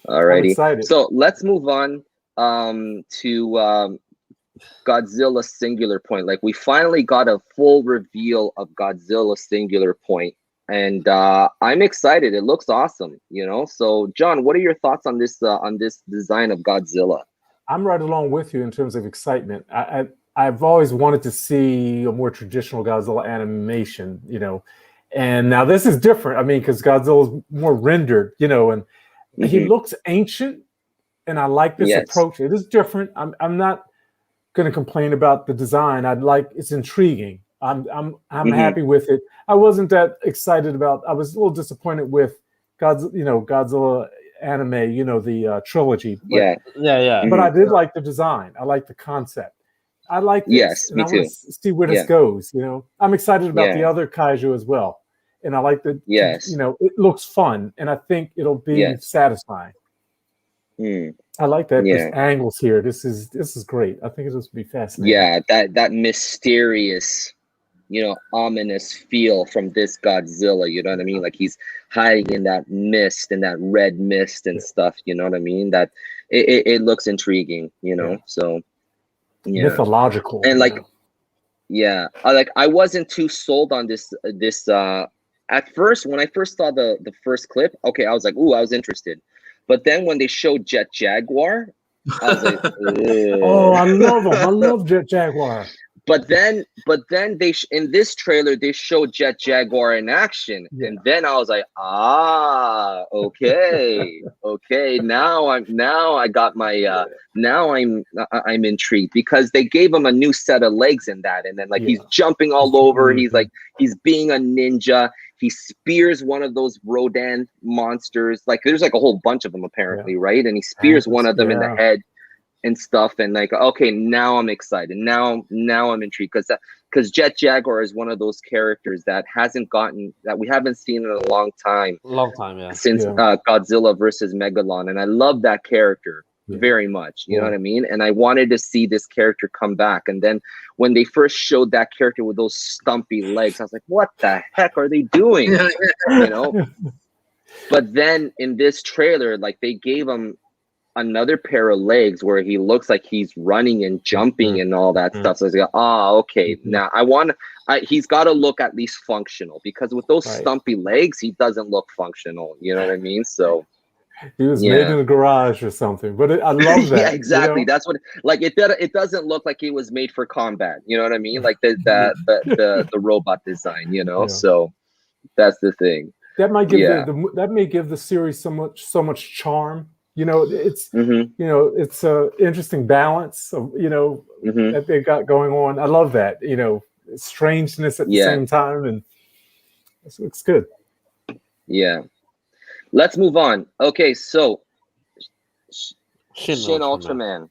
Alrighty. Excited. So let's move on to Godzilla Singular Point. Like we finally got a full reveal of Godzilla Singular Point, and I'm excited. It looks awesome. So John, what are your thoughts on this design of Godzilla? I'm right along with you in terms of excitement. I've always wanted to see a more traditional Godzilla animation, and now this is different. I mean, because Godzilla's more rendered, and he looks ancient, and I like this approach. It is different. I'm not going to complain about the design. It's intriguing. I'm happy with it. I wasn't that excited about. I was a little disappointed with Godzilla anime, the trilogy. But, But I did like the design. I like the concept. I like this. Yes, and me I too. want to see where this goes. I'm excited about the other Kaiju as well. And I like the it looks fun, and I think it'll be satisfying. I like that. This angles here. This is great. I think it's just be fascinating. Yeah, that mysterious, ominous feel from this Godzilla. You know what I mean? Like he's hiding in that mist and that red mist and stuff. You know what I mean? That it looks intriguing. So mythological. And like, I wasn't too sold on this at first, when I first saw the first clip, okay, I was like, ooh, I was interested. But then when they showed Jet Jaguar, I was like, Oh, I love him. I love Jet Jaguar. But then they in this trailer they showed Jet Jaguar in action, and then I was like, okay, now I got my now I'm intrigued, because they gave him a new set of legs in that, and then like he's jumping all over, he's like he's being a ninja, he spears one of those Rodan monsters, like there's like a whole bunch of them apparently, right? And he spears one of them in the head and stuff, and like, okay, now I'm excited, now I'm intrigued, because Jet Jaguar is one of those characters that we haven't seen in a long time since Godzilla versus Megalon, and I love that character very much, you know what I mean, and I wanted to see this character come back. And then when they first showed that character with those stumpy legs, I was like, what the heck are they doing? You know. But then in this trailer, like, they gave him another pair of legs where he looks like he's running and jumping and all that stuff. So I was like, okay, now he's got to look at least functional, because with those stumpy legs, he doesn't look functional. You know what I mean? So he was made in a garage or something. But I love that. Yeah, exactly. You know? That's what, like, it doesn't look like he was made for combat. You know what I mean? Like the robot design. You know, so that's the thing. That might give that may give the series so much charm. You know, it's you know, it's a interesting balance of, you know, that they got going on. I love that, you know, strangeness at the same time, and it looks good. Yeah. Let's move on. Okay, so Shin Ultraman.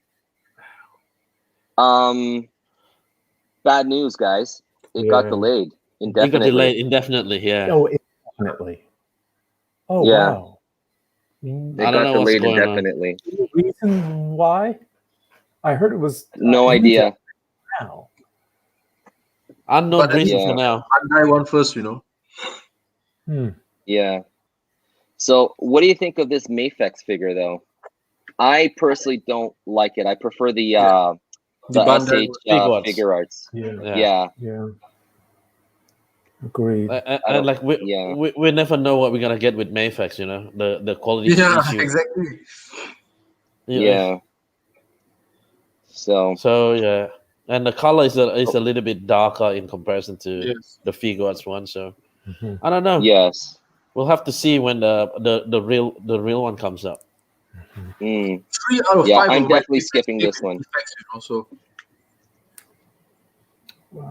Bad news, guys. It got delayed indefinitely. It got delayed indefinitely. Yeah. Oh, indefinitely. Oh, yeah. Wow. They got delayed indefinitely. Any reason why? I heard it was no idea. Now. Unknown reason for now. Bandai one first, you know. Yeah. So, what do you think of this Mafex figure, though? I personally don't like it. I prefer the SH figure arts. Yeah. Agreed. And like we never know what we're gonna get with Mafex, you know, the quality issue. Exactly. Yeah. So yeah, and the color is a little bit darker in comparison to the figure arts one. So I don't know. Yes. We'll have to see when the real one comes up. 3 out of 5. I'm definitely skipping this one. Also.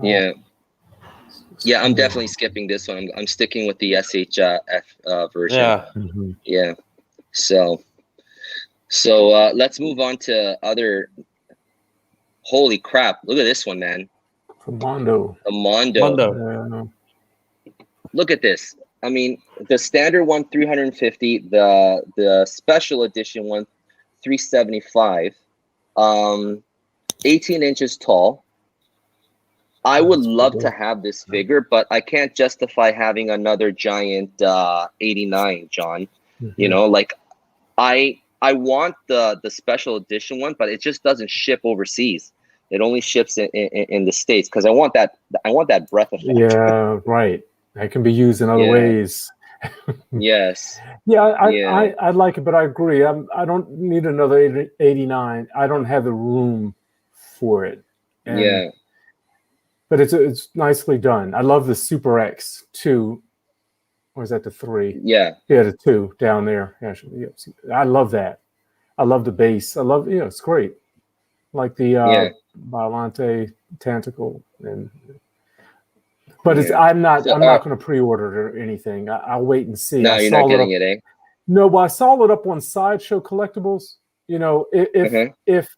Yeah. Yeah, I'm definitely skipping this one. I'm sticking with the SHF version. Yeah. Yeah. So let's move on to other. Holy crap! Look at this one, man. The Mondo. Look at this. I mean, the standard one 350, the special edition one 375, 18 inches tall. I would love to have this figure, but I can't justify having another giant 89, John. You know, like I want the special edition one, but it just doesn't ship overseas. It only ships in the States, because I want that breath effect. Yeah, right. That can be used in other ways. Yes. I like it, but I agree. I don't need another 89. I don't have the room for it. And, but it's nicely done. I love the Super X 2. Or is that the 3? Yeah, the 2 down there. Actually, I love that. I love the base. I love it's great. Like the Biolante Tentacle, but I'm not going to pre-order it or anything. I'll wait and see. No, you're not getting it, eh? No, but I saw it up on Sideshow Collectibles. You know, if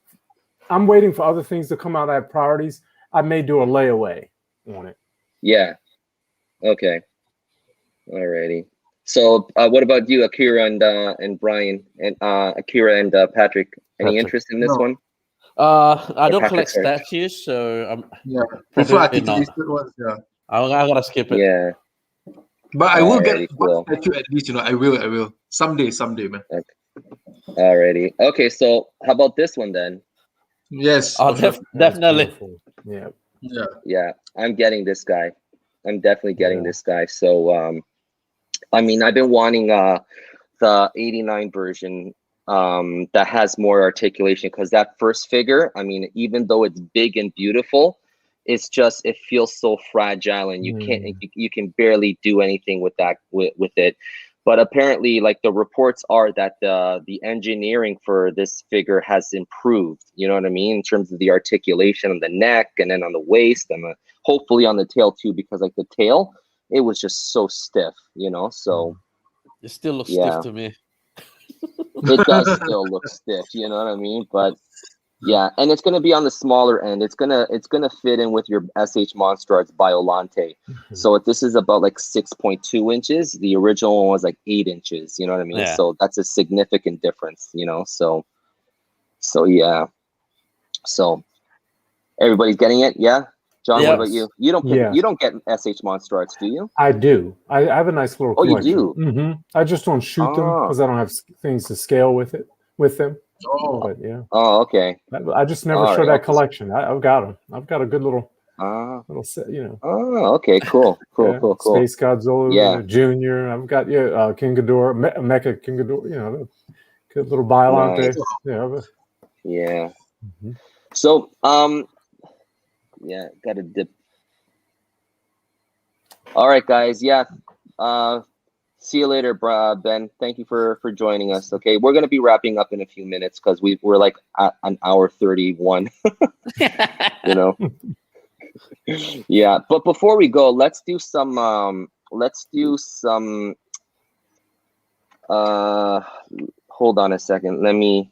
I'm waiting for other things to come out, I have priorities. I may do a layaway on it. Yeah. Okay. Alrighty. So, what about you, Akira and Brian, and Akira and Patrick? Any interest in this one? I don't collect statues, so I'm prefer articulated ones. I gotta skip it. Yeah. But I will get one statue at least. You know, I will someday, man. Okay. Alrighty. Okay. So, how about this one then? Yes. Definitely. Yeah. Yeah. I'm getting this guy. I'm definitely getting this guy. So, I mean, I've been wanting the 89 version that has more articulation, because that first figure, I mean, even though it's big and beautiful, it's just, it feels so fragile, and you can barely do anything with that with it. But apparently, like, the reports are that the engineering for this figure has improved, you know what I mean, in terms of the articulation on the neck, and then on the waist, and hopefully on the tail too, because like the tail, it was just so stiff, you know. So It still looks yeah, stiff to me. it does still look stiff, you know what I mean? But yeah, and it's gonna be on the smaller end. It's gonna fit in with your SH Monster Arts Biolante. So if this is about like 6.2 inches, the original one was like 8 inches. You know what I mean? Yeah. So that's a significant difference. You know, so yeah. So everybody's getting it, yeah. John, what about you? You don't get SH Monster Arts, do you? I do. I have a nice little collection. You do? I just don't shoot them because I don't have things to scale with them. Oh, But yeah. Oh, okay. I just never show that collection. I've got them. I've got a good little set, you know. Oh, okay, cool. Cool. Space Godzilla, yeah. Junior. I've got King Ghidorah, Mecha King Ghidorah. You know, good little Biolante. Nice. Yeah. Yeah. So yeah, gotta dip. All right, guys. Yeah. See you later, Ben. Thank you for joining us. Okay, we're gonna be wrapping up in a few minutes because we're like at an hour 31. You know. Yeah, but before we go, let's do some. Hold on a second. Let me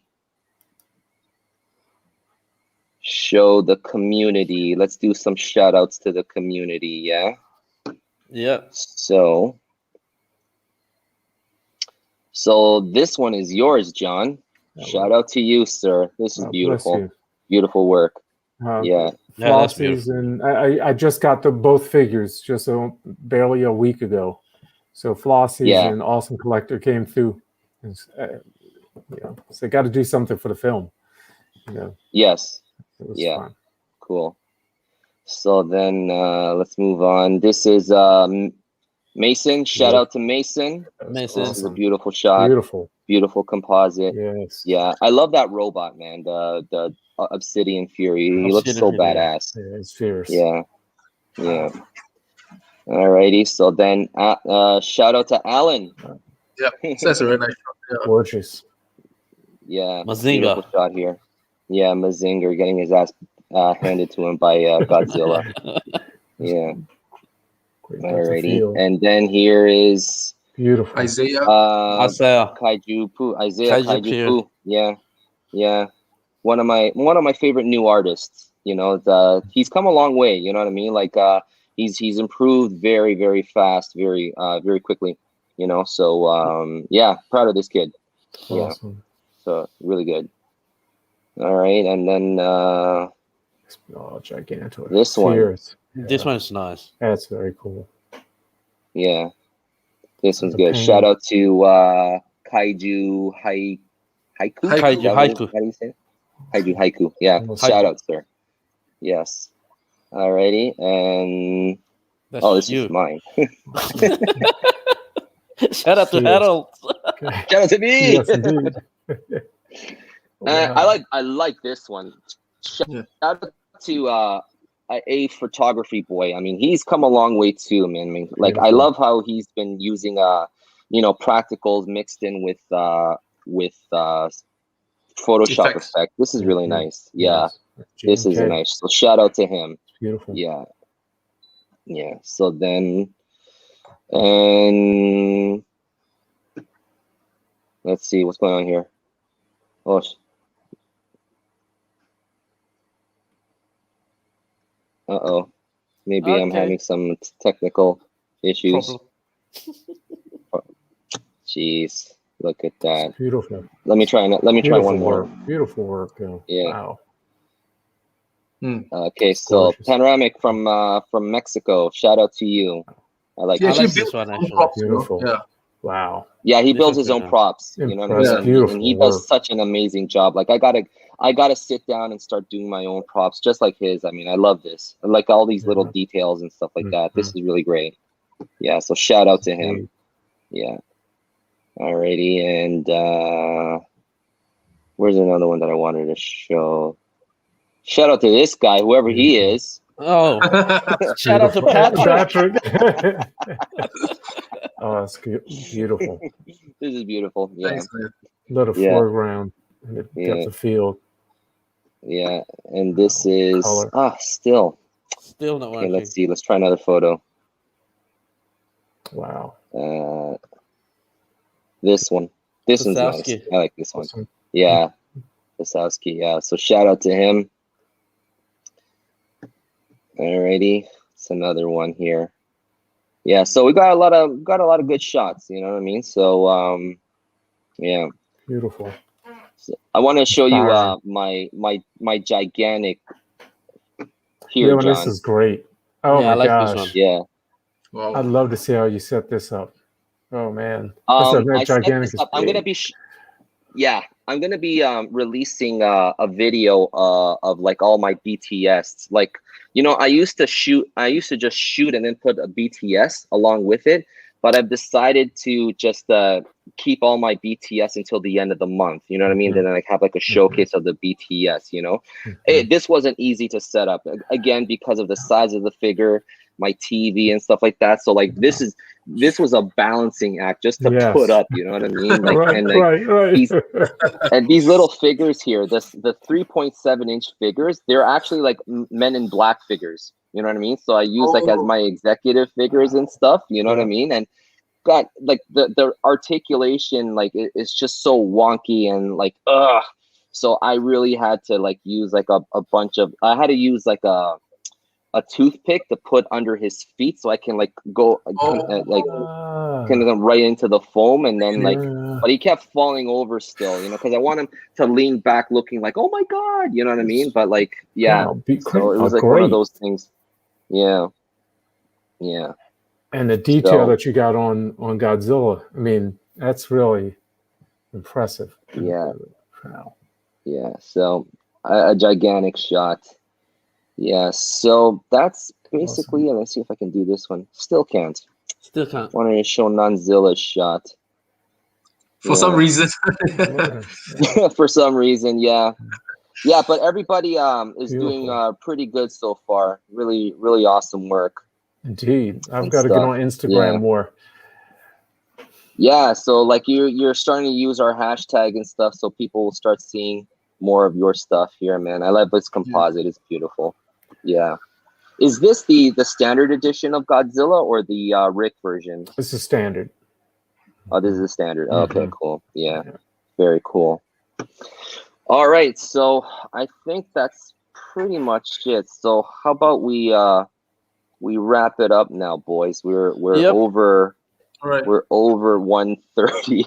show the community. Let's do some shout outs to the community. Yeah. Yeah. So this one is yours, John. Shout out to you, sir. This is beautiful. Beautiful work. Yeah. Flossies, and I just got both figures just barely a week ago. So Flossies and Awesome Collector came through. And, so got to do something for the film. You know. Yes. It was fun. Cool. So then let's move on. This is Mason. Shout out to Mason. Mason. This is a beautiful shot. Beautiful composite. Yes. Yeah, I love that robot, man. The Obsidian Fury. He looks so badass. Yeah, it's fierce. Yeah. Alrighty. So then shout out to Alan. Yeah, that's a really nice shot. Yeah. Gorgeous. Yeah. Mazinga. Beautiful shot here. Yeah, Mazinger getting his ass handed to him by Godzilla. Yeah. Alrighty. And then here is beautiful Isaiah. Kaiju Poo. Kaiju Poo. Yeah. One of my favorite new artists. You know, he's come a long way. You know what I mean? Like he's improved very, very fast, very quickly. You know, so yeah, proud of this kid. Awesome. Yeah. So really good. All right, and then Gigantor. This one. Yeah. This one's nice. That's very cool. Yeah, this one's good. Shout out to Kaiju Haiku. Kaiju Haiku. How do you say it? Kaiju Haiku. Yeah, shout out, sir. Yes. Alrighty, and this is mine. Shout out to Harold. Shout out to me. Yes, indeed. I like this one. Shout out to a photography boy. I mean, he's come a long way too, man. I mean, like I love how he's been using practicals mixed in with Photoshop effect. This is really nice. Yeah, this is nice. So shout out to him. It's beautiful. Yeah. So then, and let's see what's going on here. Maybe I'm having some technical issues. Jeez, look at that. It's beautiful. Let me try one more. Beautiful work. Yeah. Wow. Okay, so gorgeous. Panoramic from Mexico. Shout out to you. I like this one actually. Beautiful. Yeah. Wow. Yeah, he builds his own props. You know what I mean? Beautiful and he does such an amazing job. Like I gotta sit down and start doing my own props just like his. I mean, I love this. I like all these little details and stuff like that. This is really great. Yeah, so shout out to him. Yeah. Alrighty, and where's another one that I wanted to show? Shout out to this guy, whoever he is. Oh, shout out to Patrick. Oh, it's beautiful. This is beautiful. Yeah. Thanks, man. Little foreground and the depth of field. Yeah, and this is color. still not working. Okay, let's see. Let's try another photo. Wow. This one. This one's nice. I like this one. Yeah. Wasowski, yeah. So shout out to him. Alrighty. It's another one here. Yeah, so we got a lot of good shots, you know what I mean? So yeah. Beautiful. So I want to show you my gigantic here, John. This is great. Oh my gosh. This one. Yeah. Wow. I'd love to see how you set this up. Oh man. I set this up. I'm gonna be releasing a video of like all my BTS. Like, you know, I used to just shoot and then put a BTS along with it, but I've decided to just keep all my BTS until the end of the month. You know what I mean? Then I have like a showcase of the BTS. You know, this wasn't easy to set up again because of the size of the figure, my TV and stuff like that. So like this was a balancing act just to put up, you know what I mean? Like, right. These little figures here, the 3.7 inch figures, they're actually like Men in Black figures, you know what I mean? So I use like as my executive figures and stuff, you know what I mean? And got like the articulation, like it's just so wonky and like so I really had to like use like a bunch of, I had to use like a toothpick to put under his feet so I can like go kind of right into the foam, and then like but he kept falling over still, you know, because I want him to lean back looking like, oh my god, you know what I mean? But like so it was like one of those things. Yeah. And the detail that you got on Godzilla, I mean, that's really impressive. Yeah. Wow. Yeah, so a gigantic shot. Yeah, so that's basically it. Let's see if I can do this one. Still can't. Wanted to show Nonzilla's shot. For some reason. For some reason, yeah. Yeah, but everybody is doing pretty good so far. Really, really awesome work. Indeed. I've got to get on Instagram more. Yeah, so like you're starting to use our hashtag and stuff so people will start seeing more of your stuff here, man. I love this composite. It's beautiful. Yeah. Is this the standard edition of Godzilla or the Rick version? This is standard. Oh, this is the standard. Okay, cool. Yeah. Very cool. All right, so I think that's pretty much it. So how about we wrap it up now, boys? We're over. All right. We're over 1:30.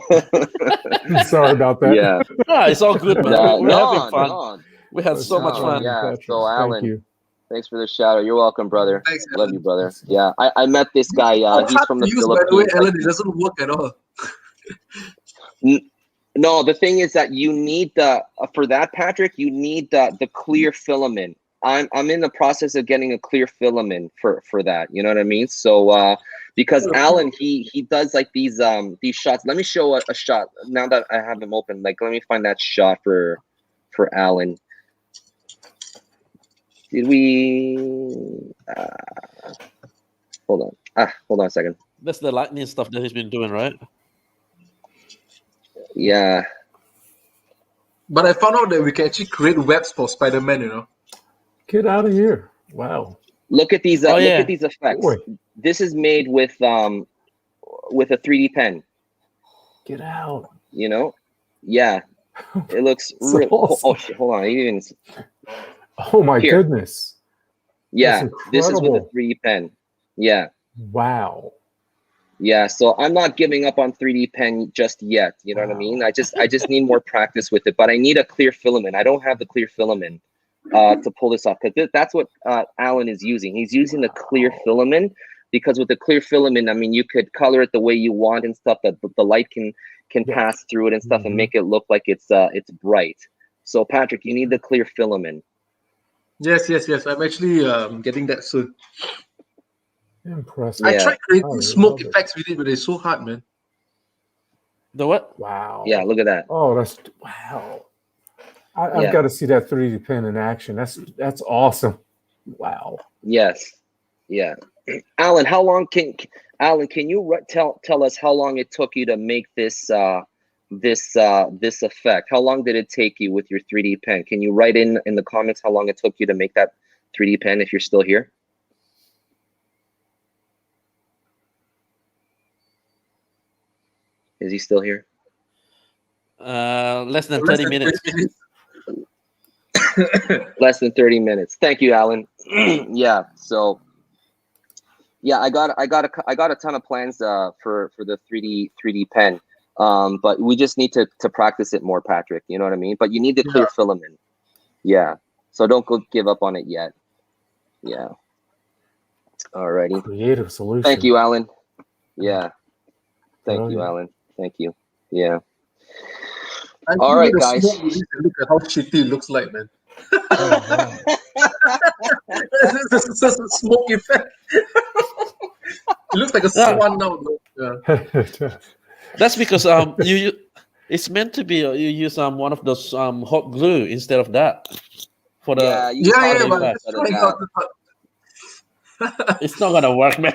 Sorry about that. Yeah. It's all good, man. We're having fun. No. We had so much fun. Yeah. So Alan, thanks for the shout out. You're welcome, brother. Thanks, love you, brother. Yeah, I met this guy. He's from the Philippines. By the way, Alan, it doesn't work at all. No, the thing is that you need for that, Patrick, you need the clear filament. I'm in the process of getting a clear filament for that. You know what I mean? So because Alan he does like these shots. Let me show a shot now that I have him open. Like, let me find that shot for Alan. Did we? Hold on a second. That's the lightning stuff that he's been doing, right? Yeah. But I found out that we can actually create webs for Spider-Man, you know. Get out of here. Wow. Look at these look at these effects. Boy. This is made with a 3D pen. Get out. You know? Yeah. It looks real. Awesome. Oh shit, hold on. Oh my goodness. Yeah. This is with a 3D pen. Yeah. Wow. Yeah, so I'm not giving up on 3D pen just yet. You know what I mean? I just need more practice with it, but I need a clear filament. I don't have the clear filament to pull this off, because that's what Alan is using. He's using the clear filament because with the clear filament, I mean, you could color it the way you want and stuff. That the light can pass through it and stuff and make it look like it's bright. So Patrick, you need the clear filament. Yes. I'm actually getting that soon. Impressive. I tried creating smoke effects with it, but it's so hard, man. The what? Wow. Yeah, look at that. Oh, that's wow. I've Yeah. got to see that 3D pen in action. That's awesome. Wow. Yes. Yeah. Alan, can you tell us how long it took you to make this this effect? How long did it take you with your 3D pen? Can you write in the comments how long it took you to make that 3D pen if you're still here? Is he still here? Less than 30 minutes. Less than 30 minutes. Thank you, Alan. Yeah. So yeah, I got a ton of plans for the 3D pen. But we just need to practice it more, Patrick. You know what I mean? But you need the clear filament. Yeah. So don't give up on it yet. Yeah. Alrighty. Creative solution. Thank you, Alan. Yeah. Thank you, Alan. Thank you. Yeah. All right, guys. Look at how shitty it looks like, man. Oh, wow. It's just a smoke effect. It looks like a swan now. Yeah. That's because you it's meant to be you use one of those hot glue instead of that for the but it's trying out it's not gonna work, man.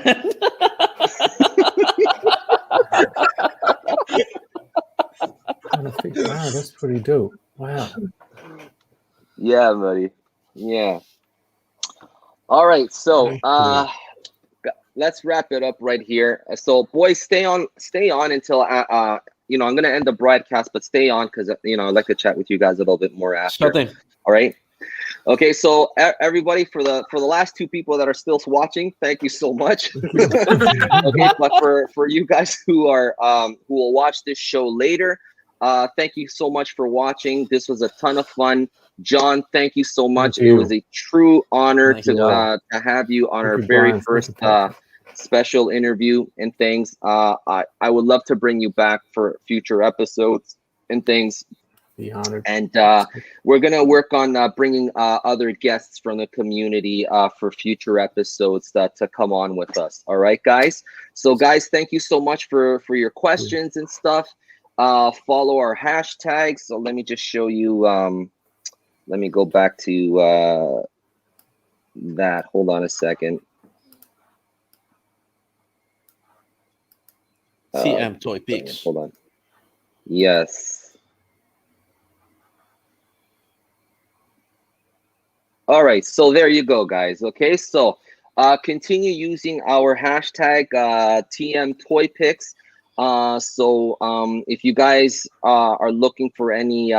Wow, that's pretty dope. Wow. Yeah, buddy. Yeah. All right, so let's wrap it up right here. So, boys, stay on until I'm gonna end the broadcast, but stay on because I'd like to chat with you guys a little bit more after. Sure thing. All right. Okay, so everybody, for the last two people that are still watching, thank you so much. Okay, but for you guys who will watch this show later, thank you so much for watching. This was a ton of fun. John, thank you so much. It was a true honor to have you on our very first special interview and things. I would love to bring you back for future episodes and things. Be honored. And we're gonna work on bringing other guests from the community for future episodes to come on with us. All right, guys. So, guys, thank you so much for your questions and stuff. Follow our hashtags. So let me just show you. Let me go back to that. Hold on a second. CM Toy Pics. Hold on. Yes. All right, so there you go, guys. Okay, so continue using our hashtag TM Toy Pics. So if you guys are looking for any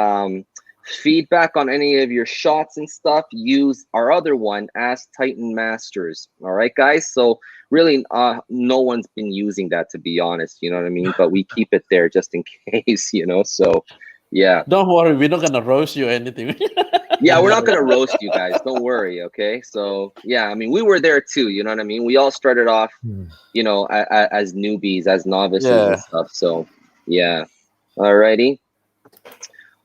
feedback on any of your shots and stuff, use our other one, Ask Titan Masters. All right, guys. So really, no one's been using that, to be honest. You know what I mean? But we keep it there just in case. So yeah. Don't worry, we're not gonna roast you or anything. Yeah, we're not gonna roast you guys. Don't worry, okay? So yeah, I mean, we were there too. You know what I mean? We all started off, as newbies, as novices and stuff. So yeah, alrighty.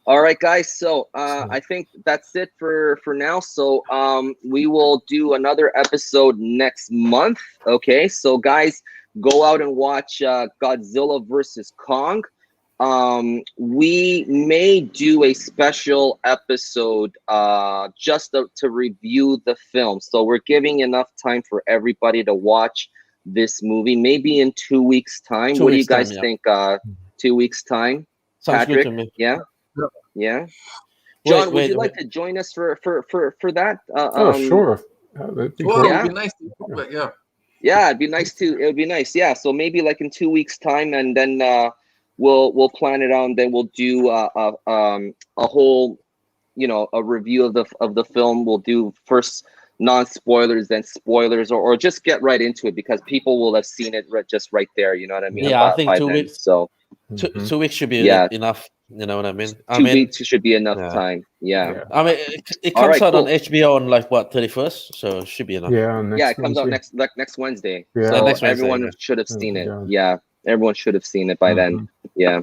All right, guys. So I think that's it for now. So we will do another episode next month. Okay, so guys, go out and watch Godzilla versus Kong. We may do a special episode just to review the film. So we're giving enough time for everybody to watch this movie. Maybe in 2 weeks' time. What do you guys think? 2 weeks' time? Sounds Patrick? good to me. Yeah? Yeah? John, would you like to join us for that? Sure. That'd be well, great. it'd be nice to do it, yeah. Yeah, it'd be nice too. It would be nice. Yeah. So maybe like in 2 weeks' time, and then we'll plan it out, and then we'll do a whole, a review of the film. We'll do first non-spoilers, then spoilers, or just get right into it because people will have seen it just right there. You know what I mean? Yeah, I think 2 weeks. So 2 weeks should be enough. You know what I mean? 2 weeks should be enough time. Yeah. I mean, it comes out on HBO on 31st, so it should be enough. Yeah, it comes out next Wednesday. Yeah. So next Wednesday, everyone should have seen it. God. Yeah, everyone should have seen it by then. Yeah.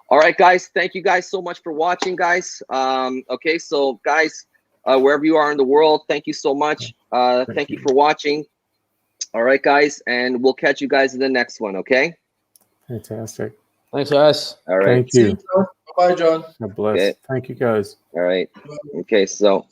All right, guys. Thank you guys so much for watching, guys. Okay, so guys, wherever you are in the world, thank you so much. Thank you for watching. All right, guys, and we'll catch you guys in the next one. Okay. Fantastic. Thanks, guys. All right. Thank See you. you, John. Bye, John. God bless. Okay. Thank you, guys. All right. Okay. So